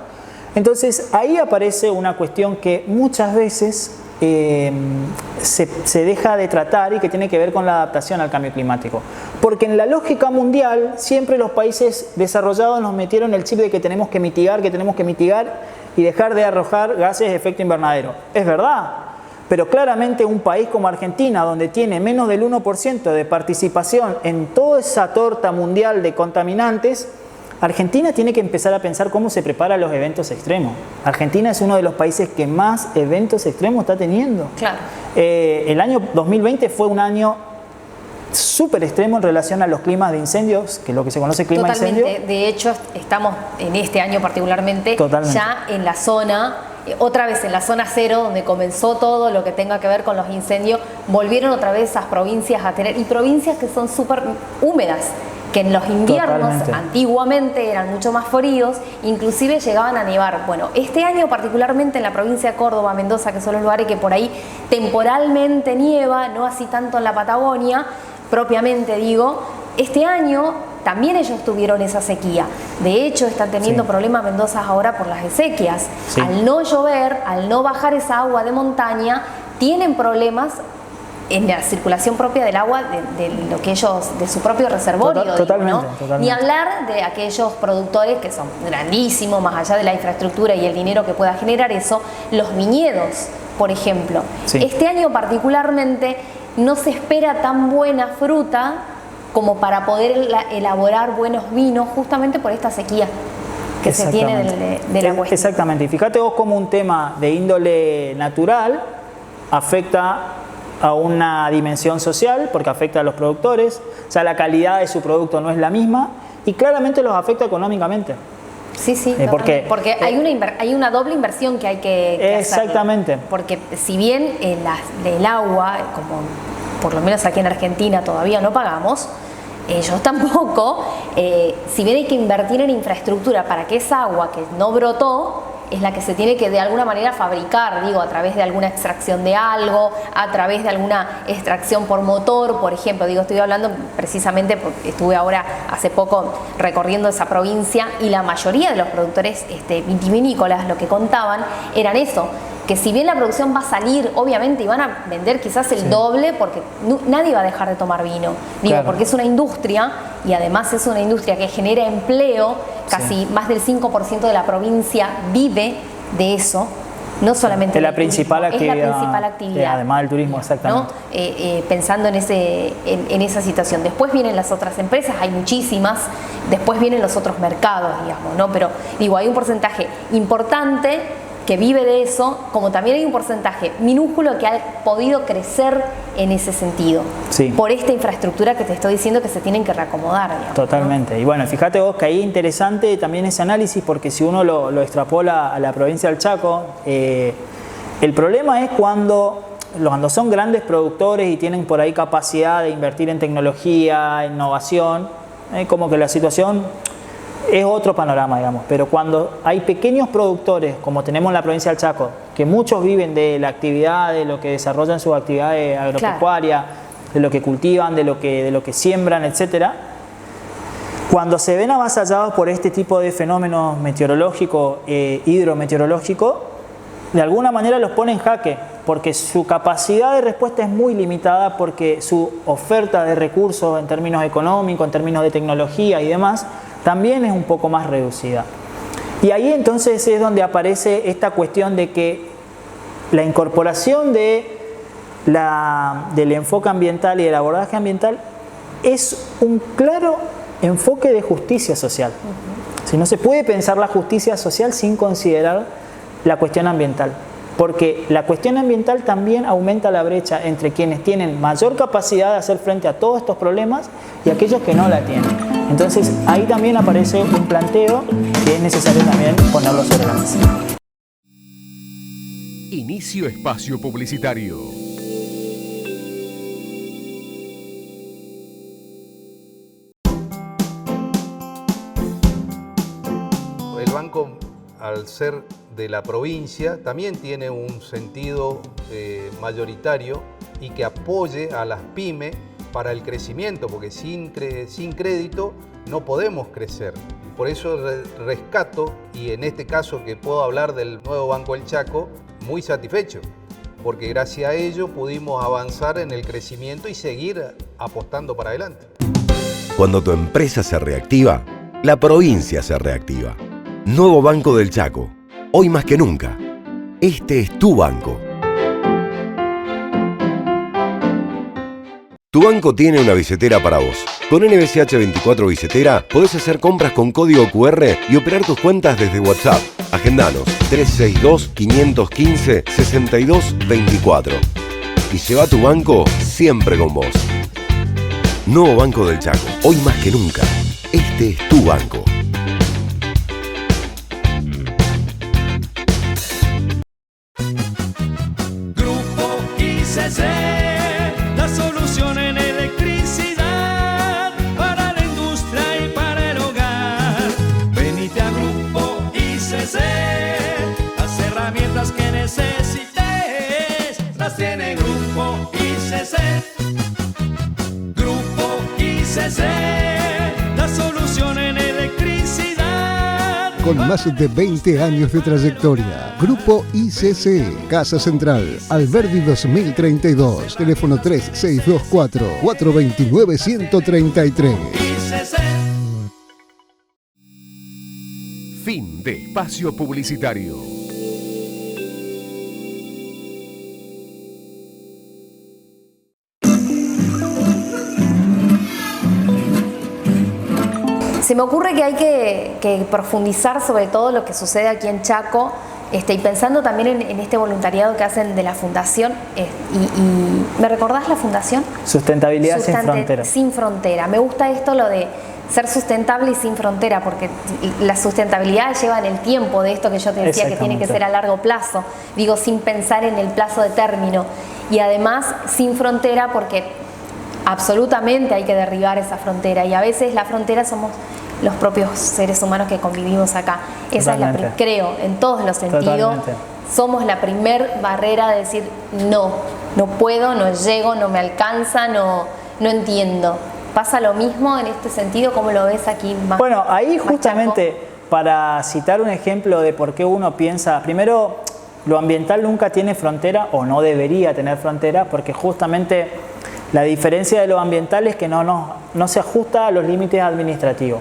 Entonces, ahí aparece una cuestión que muchas veces se deja de tratar y que tiene que ver con la adaptación al cambio climático. Porque en la lógica mundial siempre los países desarrollados nos metieron el chip de que tenemos que mitigar y dejar de arrojar gases de efecto invernadero. Es verdad, pero claramente un país como Argentina, donde tiene menos del 1% de participación en toda esa torta mundial de contaminantes, Argentina tiene que empezar a pensar cómo se prepara a los eventos extremos. Argentina es uno de los países que más eventos extremos está teniendo. Claro. El año 2020 fue un año súper extremo en relación a los climas de incendios, que es lo que se conoce clima de incendio. Totalmente. De hecho, estamos en este año particularmente ya en la zona, otra vez en la zona cero, donde comenzó todo lo que tenga que ver con los incendios. Volvieron otra vez esas provincias a tener, y provincias que son súper húmedas, que en los inviernos antiguamente eran mucho más fríos, inclusive llegaban a nevar. Bueno, este año particularmente en la provincia de Córdoba, Mendoza, que son los lugares que por ahí temporalmente nieva, no así tanto en la Patagonia, propiamente digo, este año también ellos tuvieron esa sequía. De hecho, están teniendo problemas Mendoza ahora por las sequías. Al no llover, al no bajar esa agua de montaña, tienen problemas en la circulación propia del agua de lo que ellos, de su propio reservorio. Totalmente. Ni hablar de aquellos productores que son grandísimos, más allá de la infraestructura y el dinero que pueda generar eso, los viñedos, por ejemplo. Este año particularmente no se espera tan buena fruta como para poder elaborar buenos vinos, justamente por esta sequía que se tiene de la cuestión. Exactamente. Y fíjate vos cómo un tema de índole natural afecta a una dimensión social, porque afecta a los productores, o sea, la calidad de su producto no es la misma, y claramente los afecta económicamente. Sí, porque hay una doble inversión que hay que exactamente hacer. Porque si bien el agua, como por lo menos aquí en Argentina todavía no pagamos, ellos tampoco, si bien hay que invertir en infraestructura para que esa agua que no brotó es la que se tiene que de alguna manera fabricar, digo, a través de alguna extracción de algo, a través de alguna extracción por motor, por ejemplo. Digo, estoy hablando precisamente porque estuve ahora hace poco recorriendo esa provincia, y la mayoría de los productores vitivinícolas lo que contaban eran eso, que si bien la producción va a salir, obviamente, y van a vender quizás el doble, porque nadie va a dejar de tomar vino, digo, porque es una industria, y además es una industria que genera empleo, casi más del 5% de la provincia vive de eso, no solamente es la principal actividad. Es la principal actividad. Además del turismo, exactamente. ¿No? Pensando en esa situación. Después vienen las otras empresas, hay muchísimas, después vienen los otros mercados, digamos, ¿no? Pero digo, hay un porcentaje importante que vive de eso, como también hay un porcentaje minúsculo que ha podido crecer en ese sentido, por esta infraestructura que te estoy diciendo que se tienen que reacomodar, digamos, totalmente, ¿no? Y bueno, fíjate vos que ahí es interesante también ese análisis, porque si uno lo extrapola a la provincia del Chaco, el problema es cuando son grandes productores y tienen por ahí capacidad de invertir en tecnología, innovación, como que la situación es otro panorama, digamos. Pero cuando hay pequeños productores, como tenemos en la provincia del Chaco, que muchos viven de la actividad, de lo que desarrollan sus actividades agropecuarias, de lo que cultivan, de lo que siembran, etcétera, cuando se ven avasallados por este tipo de fenómenos meteorológicos, hidrometeorológicos, de alguna manera los pone en jaque, porque su capacidad de respuesta es muy limitada, porque su oferta de recursos en términos económicos, en términos de tecnología y demás, también es un poco más reducida. Y ahí entonces es donde aparece esta cuestión de que la incorporación del enfoque ambiental y del abordaje ambiental es un claro enfoque de justicia social. Si no se puede pensar la justicia social sin considerar la cuestión ambiental, porque la cuestión ambiental también aumenta la brecha entre quienes tienen mayor capacidad de hacer frente a todos estos problemas y aquellos que no la tienen. Entonces ahí también aparece un planteo que es necesario también ponerlo sobre la mesa. Inicio espacio publicitario. El banco, al ser de la provincia, también tiene un sentido mayoritario y que apoye a las pymes para el crecimiento, porque sin crédito no podemos crecer. Por eso rescato, y en este caso que puedo hablar del nuevo Banco del Chaco, muy satisfecho, porque gracias a ello pudimos avanzar en el crecimiento y seguir apostando para adelante. Cuando tu empresa se reactiva, la provincia se reactiva. Nuevo Banco del Chaco, hoy más que nunca. Este es tu banco. Tu banco tiene una billetera para vos. Con NBCH 24 Billetera podés hacer compras con código QR y operar tus cuentas desde WhatsApp. Agendanos 362-515-6224. Y lleva tu banco siempre con vos. Nuevo Banco del Chaco. Hoy más que nunca. Este es tu banco. Grupo ICC, la solución en electricidad para la industria y para el hogar. Venite a Grupo ICC, las herramientas que necesites las tiene Grupo ICC. Grupo ICC, la solución en electricidad. Con más de 20 años de trayectoria, Grupo ICC, Casa Central, Alberdi 2032, teléfono 3624-429-133. ICC. Fin de espacio publicitario. Se me ocurre que hay que profundizar sobre todo lo que sucede aquí en Chaco, y pensando también en este voluntariado que hacen de la fundación. ¿Me recordás la fundación? Sustentabilidad sin fronteras. Sin frontera. Me gusta esto, lo de ser sustentable y sin frontera, porque la sustentabilidad lleva en el tiempo de esto que yo te decía, que tiene que ser a largo plazo. Digo, sin pensar en el plazo de término. Y además, sin frontera, porque absolutamente hay que derribar esa frontera. Y a veces la frontera somos los propios seres humanos que convivimos acá. Esa es creo, en todos los sentidos. Totalmente. Somos la primer barrera de decir no puedo, no llego, no me alcanza, no entiendo. ¿Pasa lo mismo en este sentido? ¿Cómo lo ves aquí más? Bueno, ahí justamente para citar un ejemplo de por qué uno piensa, primero, lo ambiental nunca tiene frontera o no debería tener frontera, porque justamente la diferencia de lo ambiental es que no se ajusta a los límites administrativos.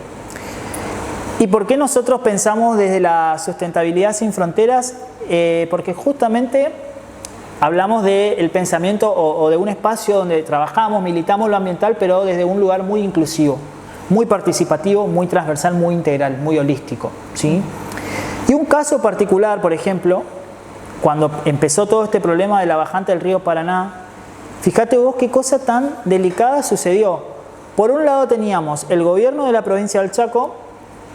¿Y por qué nosotros pensamos desde la sustentabilidad sin fronteras? Porque justamente hablamos del pensamiento o de un espacio donde trabajamos, militamos lo ambiental, pero desde un lugar muy inclusivo, muy participativo, muy transversal, muy integral, muy holístico, ¿sí? Y un caso particular, por ejemplo, cuando empezó todo este problema de la bajante del río Paraná, fíjate vos qué cosa tan delicada sucedió. Por un lado teníamos el gobierno de la provincia del Chaco,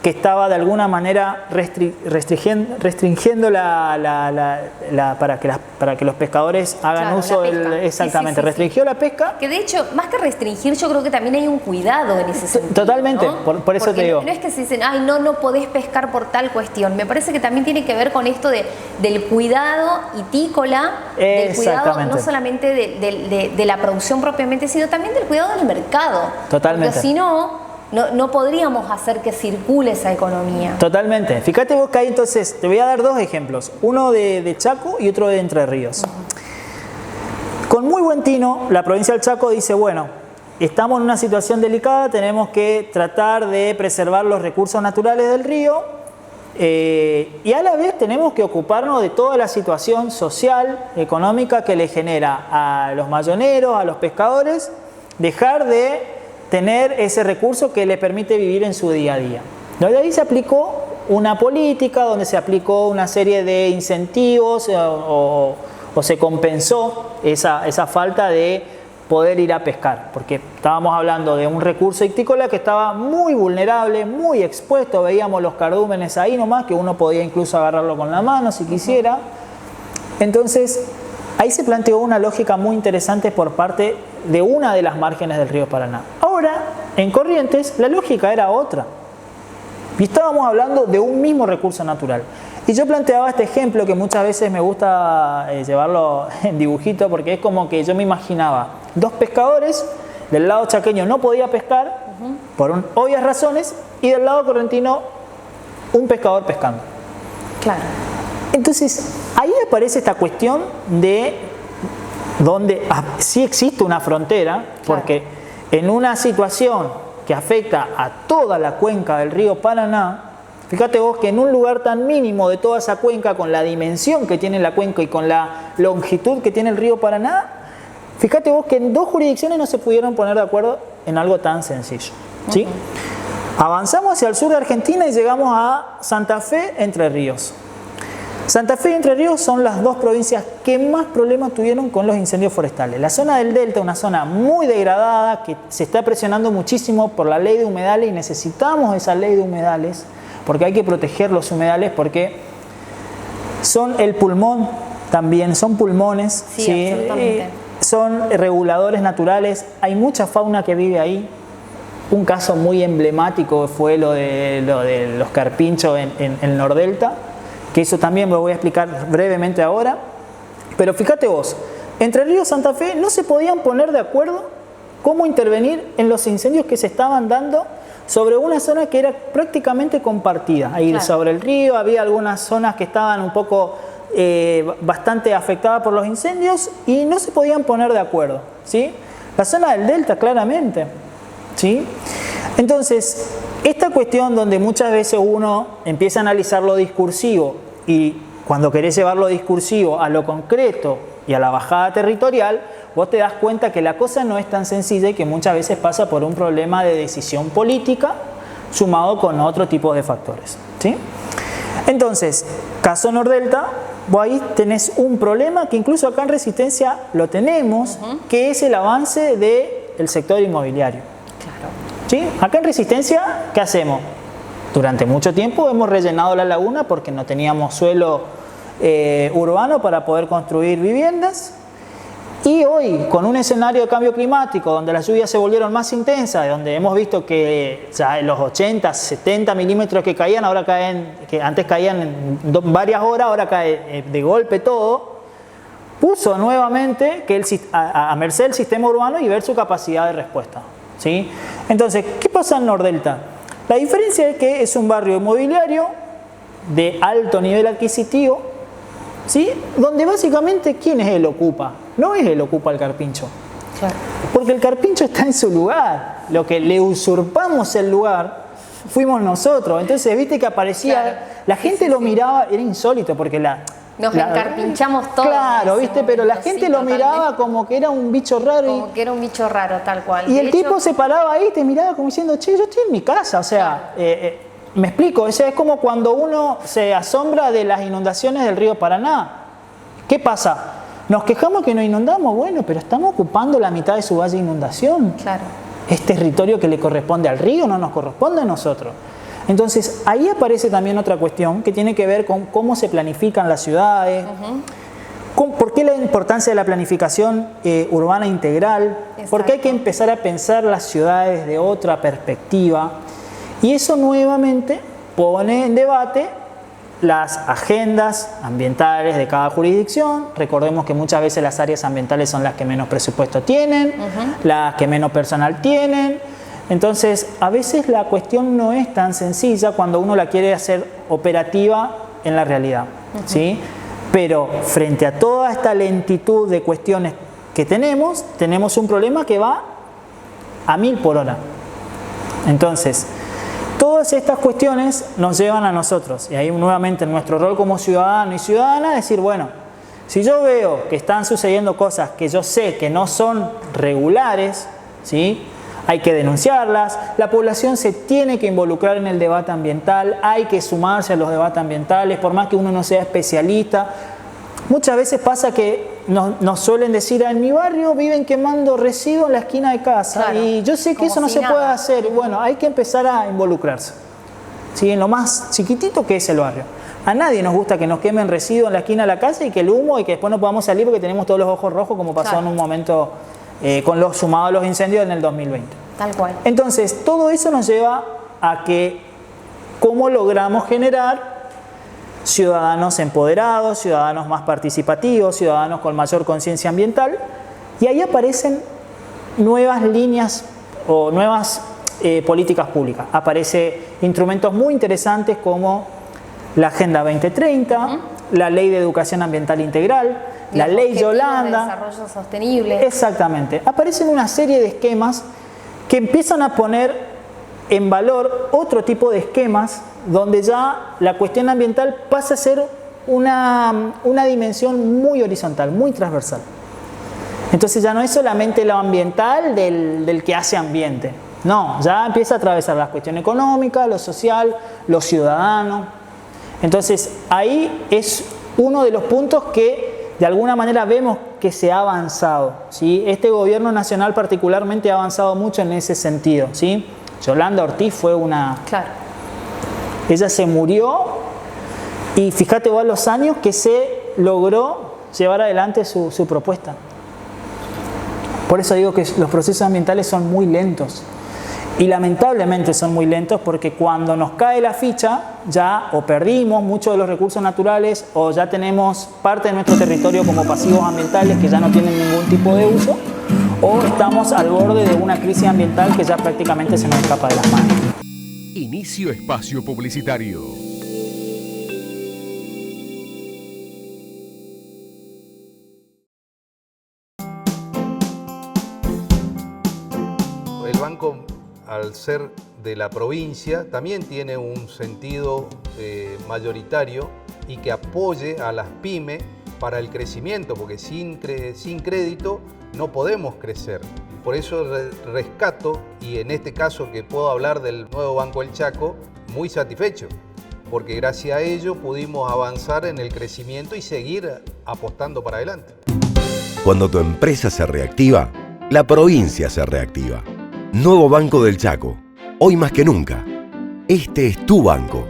que estaba de alguna manera restringiendo para que los pescadores hagan uso del... Exactamente, restringió la pesca. Que de hecho, más que restringir, yo creo que también hay un cuidado en ese sentido. Totalmente, ¿no? por eso te digo. No es que se dicen, ay, no podés pescar por tal cuestión. Me parece que también tiene que ver con esto del cuidado hitícola, del cuidado no solamente de la producción propiamente, sino también del cuidado del mercado. Totalmente. Porque si no podríamos hacer que circule esa economía. Totalmente. Fíjate vos que hay entonces, te voy a dar dos ejemplos, uno de Chaco y otro de Entre Ríos. Con muy buen tino, la provincia del Chaco dice, bueno, estamos en una situación delicada, tenemos que tratar de preservar los recursos naturales del río y a la vez tenemos que ocuparnos de toda la situación social, económica que le genera a los mayoneros, a los pescadores, dejar de tener ese recurso que le permite vivir en su día a día. De ahí se aplicó una política donde se aplicó una serie de incentivos o se compensó esa falta de poder ir a pescar, porque estábamos hablando de un recurso hictícola que estaba muy vulnerable, muy expuesto, veíamos los cardúmenes ahí nomás, que uno podía incluso agarrarlo con la mano si quisiera. Entonces, ahí se planteó una lógica muy interesante por parte de una de las márgenes del río Paraná. Ahora, en Corrientes, la lógica era otra. Y estábamos hablando de un mismo recurso natural. Y yo planteaba este ejemplo que muchas veces me gusta llevarlo en dibujito, porque es como que yo me imaginaba dos pescadores, del lado chaqueño no podía pescar, por obvias razones, y del lado correntino un pescador pescando. Claro. Entonces, ahí aparece esta cuestión de donde sí existe una frontera, porque en una situación que afecta a toda la cuenca del río Paraná, fíjate vos que en un lugar tan mínimo de toda esa cuenca, con la dimensión que tiene la cuenca y con la longitud que tiene el río Paraná, Fíjate vos que en 2 jurisdicciones no se pudieron poner de acuerdo en algo tan sencillo, ¿sí? Avanzamos hacia el sur de Argentina y llegamos a Santa Fe, Entre Ríos. Santa Fe y Entre Ríos son las 2 provincias que más problemas tuvieron con los incendios forestales. La zona del Delta, una zona muy degradada, que se está presionando muchísimo por la ley de humedales y necesitamos esa ley de humedales porque hay que proteger los humedales porque son el pulmón también, son pulmones, Sí, absolutamente. Son reguladores naturales, hay mucha fauna que vive ahí. Un caso muy emblemático fue lo de los carpinchos en el Nordelta, que eso también lo voy a explicar brevemente ahora. Pero fíjate vos, Entre Ríos y Santa Fe no se podían poner de acuerdo cómo intervenir en los incendios que se estaban dando sobre una zona que era prácticamente compartida. Ahí sobre el río había algunas zonas que estaban un poco bastante afectadas por los incendios y no se podían poner de acuerdo, ¿sí? La zona del Delta claramente, ¿sí? Entonces, esta cuestión donde muchas veces uno empieza a analizar lo discursivo y cuando querés llevar lo discursivo a lo concreto y a la bajada territorial, vos te das cuenta que la cosa no es tan sencilla y que muchas veces pasa por un problema de decisión política sumado con otro tipo de factores, ¿sí? Entonces, caso Nordelta, vos ahí tenés un problema que incluso acá en Resistencia lo tenemos, que es el avance del sector inmobiliario. ¿Sí? Acá en Resistencia, ¿qué hacemos? Durante mucho tiempo hemos rellenado la laguna porque no teníamos suelo urbano para poder construir viviendas. Y hoy, con un escenario de cambio climático, donde las lluvias se volvieron más intensas, donde hemos visto que ya en los 80, 70 milímetros que caían, ahora caen, que antes caían en varias horas, ahora cae de golpe todo, puso nuevamente que a merced del sistema urbano y ver su capacidad de respuesta, ¿sí? Entonces, ¿qué pasa en Nordelta? La diferencia es que es un barrio inmobiliario de alto nivel adquisitivo, ¿sí? Donde básicamente, ¿quién es el ocupa? No es el ocupa el carpincho. Claro. Porque el carpincho está en su lugar. Lo que le usurpamos el lugar fuimos nosotros. Entonces, viste que aparecía, Claro. La gente lo miraba, era insólito porque Nos encarpinchamos todos. Claro, en ese viste, pero la momento, gente sí, lo totalmente. miraba como que era un bicho raro. Como que era un bicho raro, tal cual. Y De el hecho, tipo se paraba ahí y te miraba como diciendo, che, yo estoy en mi casa, o sea, me explico, o sea, es como cuando uno se asombra de las inundaciones del río Paraná. ¿Qué pasa? Nos quejamos que nos inundamos, bueno, pero estamos ocupando la mitad de su valle de inundación. Claro. ¿Es territorio que le corresponde al río? No nos corresponde a nosotros. Entonces, ahí aparece también otra cuestión que tiene que ver con cómo se planifican las ciudades, por qué la importancia de la planificación urbana integral, por qué hay que empezar a pensar las ciudades de otra perspectiva. Y eso nuevamente pone en debate las agendas ambientales de cada jurisdicción. Recordemos que muchas veces las áreas ambientales son las que menos presupuesto tienen, las que menos personal tienen. Entonces, a veces la cuestión no es tan sencilla cuando uno la quiere hacer operativa en la realidad, ¿sí? Pero frente a toda esta lentitud de cuestiones que tenemos un problema que va a 1000 por hora. Entonces, todas estas cuestiones nos llevan a nosotros, y ahí nuevamente en nuestro rol como ciudadano y ciudadana, decir, bueno, si yo veo que están sucediendo cosas que yo sé que no son regulares, ¿sí? Hay que denunciarlas, la población se tiene que involucrar en el debate ambiental, hay que sumarse a los debates ambientales, por más que uno no sea especialista. Muchas veces pasa que nos suelen decir, en mi barrio viven quemando residuos en la esquina de casa, Claro, y yo sé que como eso no si se nada. puede hacer. Bueno, hay que empezar a involucrarse, ¿sí? En lo más chiquitito que es el barrio. A nadie nos gusta que nos quemen residuos en la esquina de la casa y que el humo y que después no podamos salir porque tenemos todos los ojos rojos, como pasó Claro. en un momento con los sumados a los incendios en el 2020. Tal cual. Entonces, todo eso nos lleva a que cómo logramos generar ciudadanos empoderados, ciudadanos más participativos, ciudadanos con mayor conciencia ambiental, y ahí aparecen nuevas líneas o nuevas políticas públicas. Aparecen instrumentos muy interesantes como la Agenda 2030, la Ley de Educación Ambiental Integral, la Los Ley objetivos Yolanda. de desarrollo sostenible. Exactamente. Aparecen una serie de esquemas que empiezan a poner en valor otro tipo de esquemas donde ya la cuestión ambiental pasa a ser una dimensión muy horizontal, muy transversal. Entonces ya no es solamente lo ambiental del que hace ambiente. No, ya empieza a atravesar la cuestión económica, lo social, lo ciudadano. Entonces ahí es uno de los puntos que de alguna manera vemos que se ha avanzado, ¿sí? Este gobierno nacional particularmente ha avanzado mucho en ese sentido, ¿sí? Yolanda Ortiz fue una... Claro. Ella se murió y fíjate vos los años que se logró llevar adelante su propuesta. Por eso digo que los procesos ambientales son muy lentos. Y lamentablemente son muy lentos porque cuando nos cae la ficha ya o perdimos muchos de los recursos naturales o ya tenemos parte de nuestro territorio como pasivos ambientales que ya no tienen ningún tipo de uso o estamos al borde de una crisis ambiental que ya prácticamente se nos escapa de las manos. Inicio espacio publicitario. El banco, al ser de la provincia, también tiene un sentido mayoritario y que apoye a las pymes para el crecimiento, porque sin crédito no podemos crecer. Por eso rescato, y en este caso que puedo hablar del nuevo Banco El Chaco, muy satisfecho, porque gracias a ello pudimos avanzar en el crecimiento y seguir apostando para adelante. Cuando tu empresa se reactiva, la provincia se reactiva. Nuevo Banco del Chaco. Hoy más que nunca. Este es tu banco.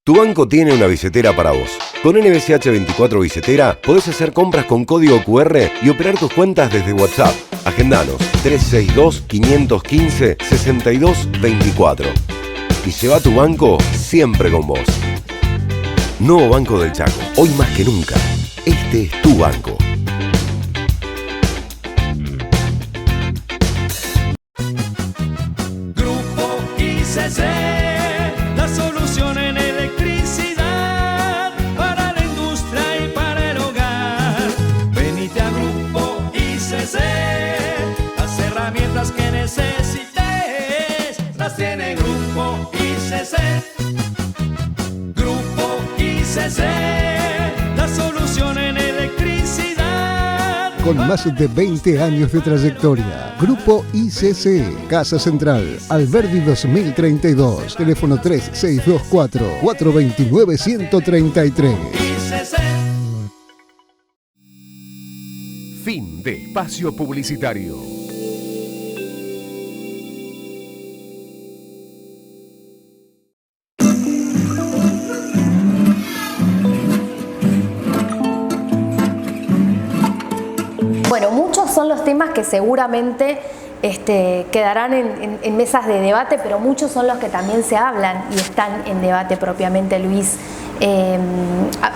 Tu banco tiene una billetera para vos. Con NBCH 24 Billetera podés hacer compras con código QR y operar tus cuentas desde WhatsApp. Agendanos 362-515-6224. Y lleva tu banco siempre con vos. Nuevo Banco del Chaco. Hoy más que nunca. Este es tu banco. Grupo ICC, la solución en electricidad para la industria y para el hogar. Venite a Grupo ICC, las herramientas que necesites las tiene Grupo ICC. Grupo ICC, la solución en electricidad. Con más de 20 años de trayectoria, Grupo ICC, Casa Central, Alberdi 2032, teléfono 3624-429-133. ICC. Fin de espacio publicitario. Bueno, muchos son los temas que seguramente quedarán en mesas de debate, pero muchos son los que también se hablan y están en debate propiamente, Luis.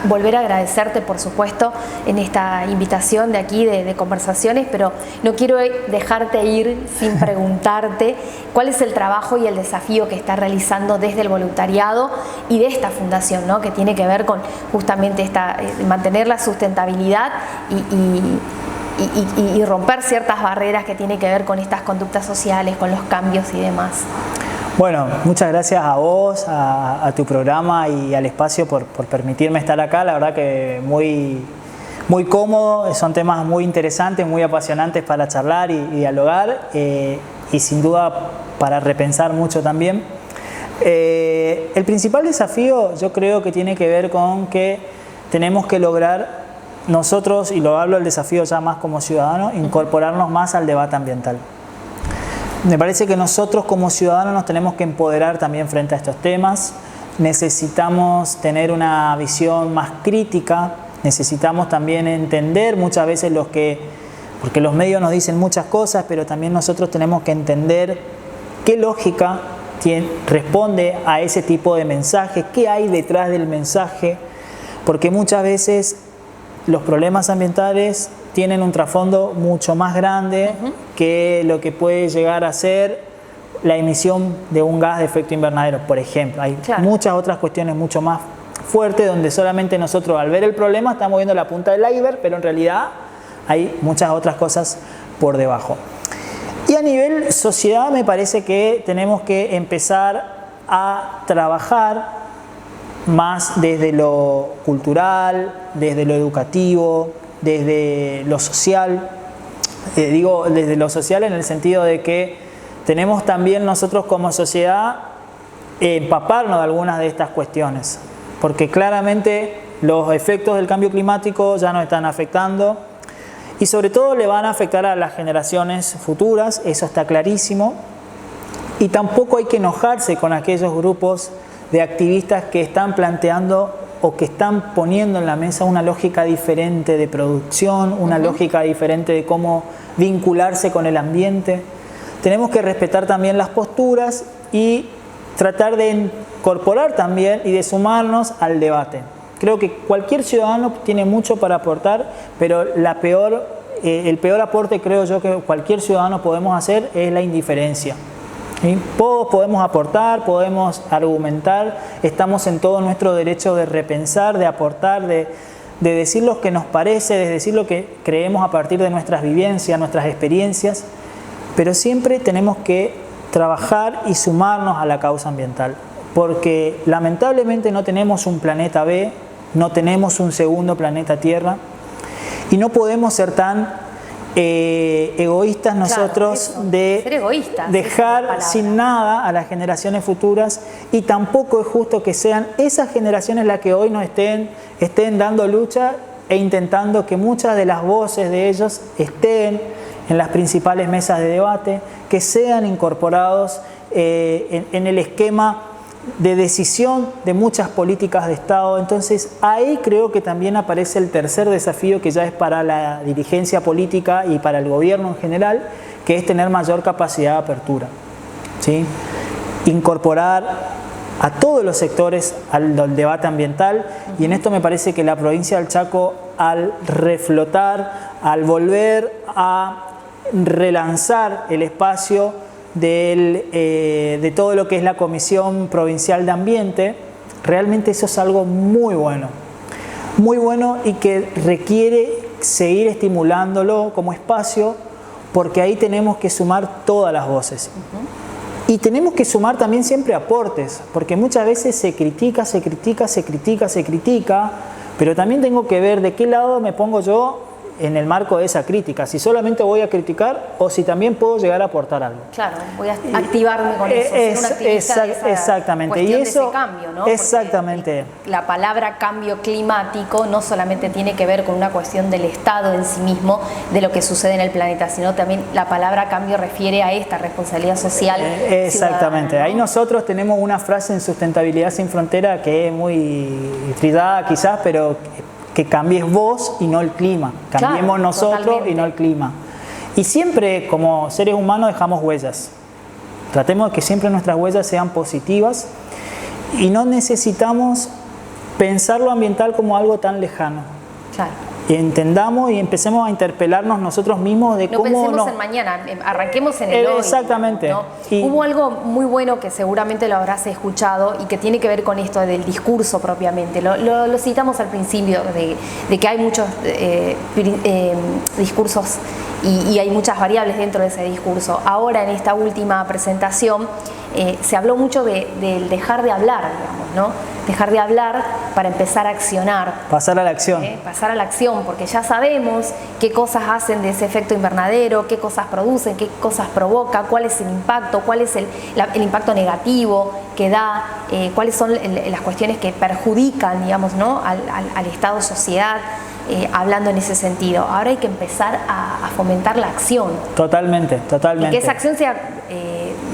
Volver a agradecerte, por supuesto, en esta invitación de aquí de conversaciones, pero no quiero dejarte ir sin preguntarte cuál es el trabajo y el desafío que está realizando desde el voluntariado y de esta fundación, ¿no? Que tiene que ver con justamente mantener la sustentabilidad y romper ciertas barreras que tienen que ver con estas conductas sociales, con los cambios y demás. Bueno, muchas gracias a vos, a tu programa y al espacio por permitirme estar acá. La verdad que muy cómodo, son temas muy interesantes, muy apasionantes para charlar y dialogar y sin duda para repensar mucho también. El principal desafío yo creo que tiene que ver con que tenemos que lograr nosotros, y lo hablo el desafío ya más como ciudadanos, incorporarnos más al debate ambiental. Me parece que nosotros como ciudadanos nos tenemos que empoderar también frente a estos temas. Necesitamos tener una visión más crítica, necesitamos también entender muchas veces porque los medios nos dicen muchas cosas, pero también nosotros tenemos que entender qué lógica responde a ese tipo de mensaje, qué hay detrás del mensaje, porque muchas veces los problemas ambientales tienen un trasfondo mucho más grande que lo que puede llegar a ser la emisión de un gas de efecto invernadero, por ejemplo. Hay muchas otras cuestiones mucho más fuertes donde solamente nosotros al ver el problema estamos viendo la punta del iceberg, pero en realidad hay muchas otras cosas por debajo. Y a nivel sociedad me parece que tenemos que empezar a trabajar más desde lo cultural, desde lo educativo, desde lo social. Digo desde lo social en el sentido de que tenemos también nosotros como sociedad empaparnos de algunas de estas cuestiones, porque claramente los efectos del cambio climático ya nos están afectando y sobre todo le van a afectar a las generaciones futuras, eso está clarísimo, y tampoco hay que enojarse con aquellos grupos de activistas que están planteando o que están poniendo en la mesa una lógica diferente de producción, una lógica diferente de cómo vincularse con el ambiente. Tenemos que respetar también las posturas y tratar de incorporar también y de sumarnos al debate. Creo que cualquier ciudadano tiene mucho para aportar, pero el peor aporte creo yo que cualquier ciudadano podemos hacer es la indiferencia. ¿Sí? Todos podemos aportar, podemos argumentar, estamos en todo nuestro derecho de repensar, de aportar, de decir lo que nos parece, de decir lo que creemos a partir de nuestras vivencias, nuestras experiencias, pero siempre tenemos que trabajar y sumarnos a la causa ambiental, porque lamentablemente no tenemos un planeta B, no tenemos un segundo planeta Tierra y no podemos ser tan egoístas nosotros, claro, de ser egoístas, dejar sin nada a las generaciones futuras, y tampoco es justo que sean esas generaciones las que hoy nos estén dando lucha e intentando que muchas de las voces de ellos estén en las principales mesas de debate, que sean incorporados en el esquema de decisión de muchas políticas de Estado. Entonces ahí creo que también aparece el tercer desafío, que ya es para la dirigencia política y para el gobierno en general, que es tener mayor capacidad de apertura, ¿sí? Incorporar a todos los sectores al debate ambiental, y en esto me parece que la provincia del Chaco, al reflotar, al volver a relanzar el espacio de todo lo que es la Comisión Provincial de Ambiente, realmente eso es algo muy bueno y que requiere seguir estimulándolo como espacio, porque ahí tenemos que sumar todas las voces. Y tenemos que sumar también siempre aportes, porque muchas veces se critica, pero también tengo que ver de qué lado me pongo yo en el marco de esa crítica, si solamente voy a criticar o si también puedo llegar a aportar algo. Claro, voy a activarme con eso, ser una activista de esa exactamente. cuestión Y eso, de ese cambio, ¿no? Exactamente. Porque la palabra cambio climático no solamente tiene que ver con una cuestión del Estado en sí mismo, de lo que sucede en el planeta, sino también la palabra cambio refiere a esta responsabilidad social. Exactamente. ¿No? Ahí nosotros tenemos una frase en Sustentabilidad Sin Frontera que es muy trillada quizás, pero que cambies vos y no el clima, cambiemos nosotros totalmente. Y no el clima. Y siempre como seres humanos dejamos huellas, tratemos de que siempre nuestras huellas sean positivas y no necesitamos pensar lo ambiental como algo tan lejano. Claro. Entendamos y empecemos a interpelarnos nosotros mismos de cómo... No pensemos en mañana, arranquemos en el hoy. Exactamente. ¿No? Hubo algo muy bueno que seguramente lo habrás escuchado y que tiene que ver con esto del discurso propiamente. Lo citamos al principio, de que hay muchos discursos y hay muchas variables dentro de ese discurso. Ahora en esta última presentación se habló mucho del dejar de hablar, digamos, ¿no? Dejar de hablar para empezar a accionar. Pasar a la acción. Pasar a la acción, porque ya sabemos qué cosas hacen de ese efecto invernadero, qué cosas producen, qué cosas provoca, cuál es el impacto, cuál es el impacto negativo que da, cuáles son las cuestiones que perjudican, digamos, ¿no? al Estado, sociedad, hablando en ese sentido. Ahora hay que empezar a fomentar la acción. Totalmente. Y que esa acción sea,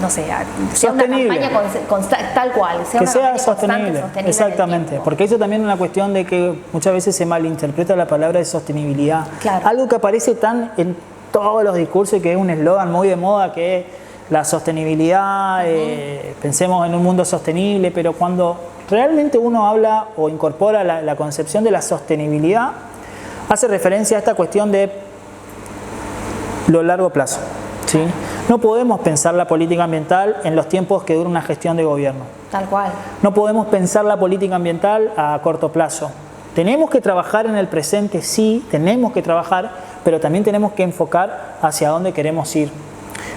no sé, sea sostenible. Una campaña tal cual, sea que una sea sostenible. Exactamente, porque eso también es una cuestión de que muchas veces se malinterpreta la palabra de sostenibilidad. Claro. Algo que aparece tan en todos los discursos y que es un eslogan muy de moda, que es la sostenibilidad, pensemos en un mundo sostenible, pero cuando realmente uno habla o incorpora la concepción de la sostenibilidad, hace referencia a esta cuestión de lo largo plazo, ¿sí? No podemos pensar la política ambiental en los tiempos que dura una gestión de gobierno. Tal cual. No podemos pensar la política ambiental a corto plazo. Tenemos que trabajar en el presente, sí, tenemos que trabajar, pero también tenemos que enfocar hacia dónde queremos ir,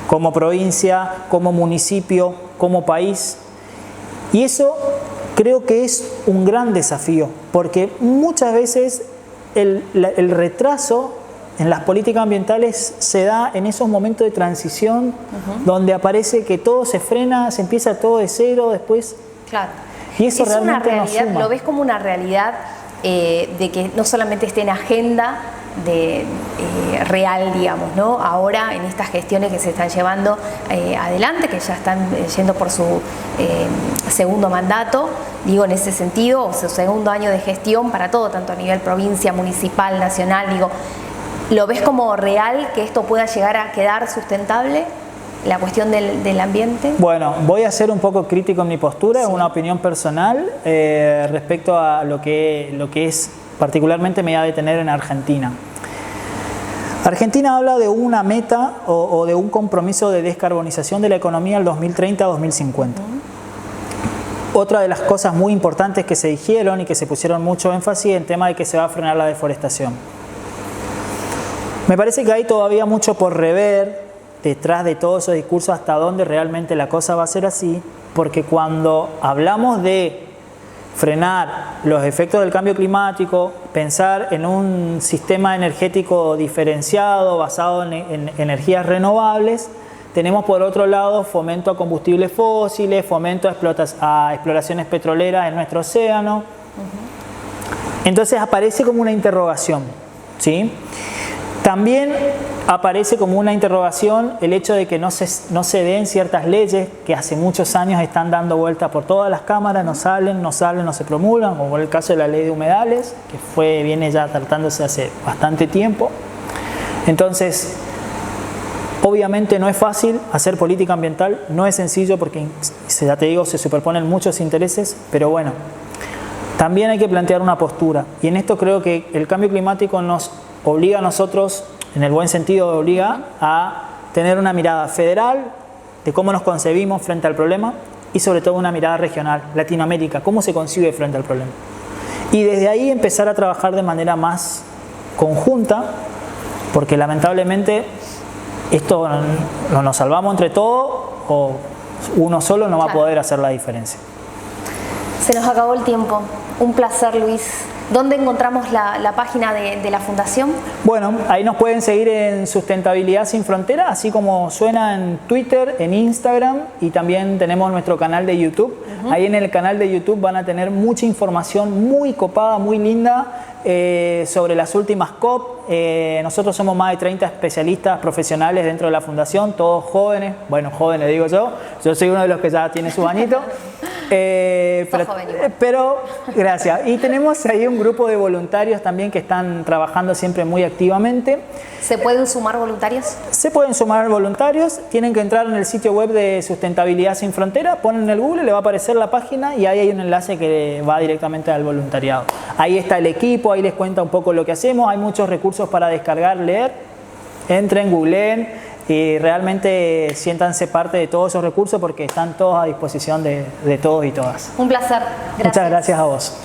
como provincia, como municipio, como país. Y eso creo que es un gran desafío, porque muchas veces el retraso en las políticas ambientales se da en esos momentos de transición donde aparece que todo se frena, se empieza todo de cero, después... Claro. Y eso es realmente una realidad, no suma. lo ves como una realidad de que no solamente esté en agenda real, digamos, ¿no? Ahora en estas gestiones que se están llevando adelante, que ya están yendo por su segundo mandato, digo en ese sentido, o su segundo año de gestión para todo, tanto a nivel provincia, municipal, nacional, digo, ¿lo ves como real que esto pueda llegar a quedar sustentable? La cuestión del ambiente. Bueno, voy a ser un poco crítico en mi postura, es Sí. una opinión personal respecto a lo que es, particularmente me voy a detener en Argentina. Argentina habla de una meta o de un compromiso de descarbonización de la economía al 2030-2050. Otra de las cosas muy importantes que se dijeron y que se pusieron mucho énfasis en el tema de que se va a frenar la deforestación. Me parece que hay todavía mucho por rever detrás de todos esos discursos hasta dónde realmente la cosa va a ser así, porque cuando hablamos de frenar los efectos del cambio climático, pensar en un sistema energético diferenciado basado en energías renovables, tenemos por otro lado fomento a combustibles fósiles, fomento a exploraciones petroleras en nuestro océano. Entonces aparece como una interrogación, ¿sí? También aparece como una interrogación el hecho de que no se den ciertas leyes que hace muchos años están dando vuelta por todas las cámaras, no se promulgan, como el caso de la ley de humedales, que viene ya tratándose hace bastante tiempo. Entonces, obviamente no es fácil hacer política ambiental, no es sencillo porque, ya te digo, se superponen muchos intereses, pero bueno, también hay que plantear una postura. Y en esto creo que el cambio climático nos obliga a nosotros, en el buen sentido, obliga a tener una mirada federal de cómo nos concebimos frente al problema y sobre todo una mirada regional, Latinoamérica, cómo se concibe frente al problema. Y desde ahí empezar a trabajar de manera más conjunta, porque lamentablemente esto no nos salvamos entre todos o uno solo no va a poder hacer la diferencia. Se nos acabó el tiempo. Un placer, Luis. ¿Dónde encontramos la página de la Fundación? Bueno, ahí nos pueden seguir en Sustentabilidad Sin Frontera, así como suena en Twitter, en Instagram y también tenemos nuestro canal de YouTube. Ahí en el canal de YouTube van a tener mucha información muy copada, muy linda sobre las últimas COP. Nosotros somos más de 30 especialistas profesionales dentro de la Fundación, todos jóvenes, bueno, jóvenes digo yo soy uno de los que ya tiene su añito. Pero gracias. Y tenemos ahí un grupo de voluntarios también que están trabajando siempre muy activamente. ¿Se pueden sumar voluntarios? Se pueden sumar voluntarios, tienen que entrar en el sitio web de Sustentabilidad Sin Frontera, ponen en el Google, le va a aparecer la página y ahí hay un enlace que va directamente al voluntariado. Ahí está el equipo, ahí les cuenta un poco lo que hacemos, hay muchos recursos para descargar, leer, entren, googleen y realmente siéntanse parte de todos esos recursos porque están todos a disposición de todos y todas. Un placer. Gracias. Muchas gracias a vos.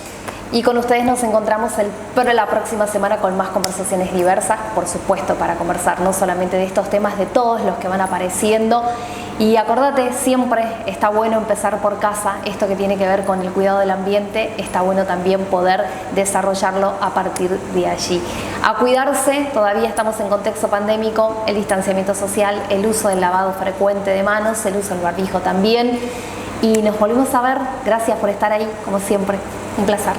Y con ustedes nos encontramos la próxima semana con más conversaciones diversas, por supuesto, para conversar no solamente de estos temas, de todos los que van apareciendo. Y acordate, siempre está bueno empezar por casa, esto que tiene que ver con el cuidado del ambiente, está bueno también poder desarrollarlo a partir de allí. A cuidarse, todavía estamos en contexto pandémico, el distanciamiento social, el uso del lavado frecuente de manos, el uso del barbijo también. Y nos volvemos a ver, gracias por estar ahí, como siempre, un placer.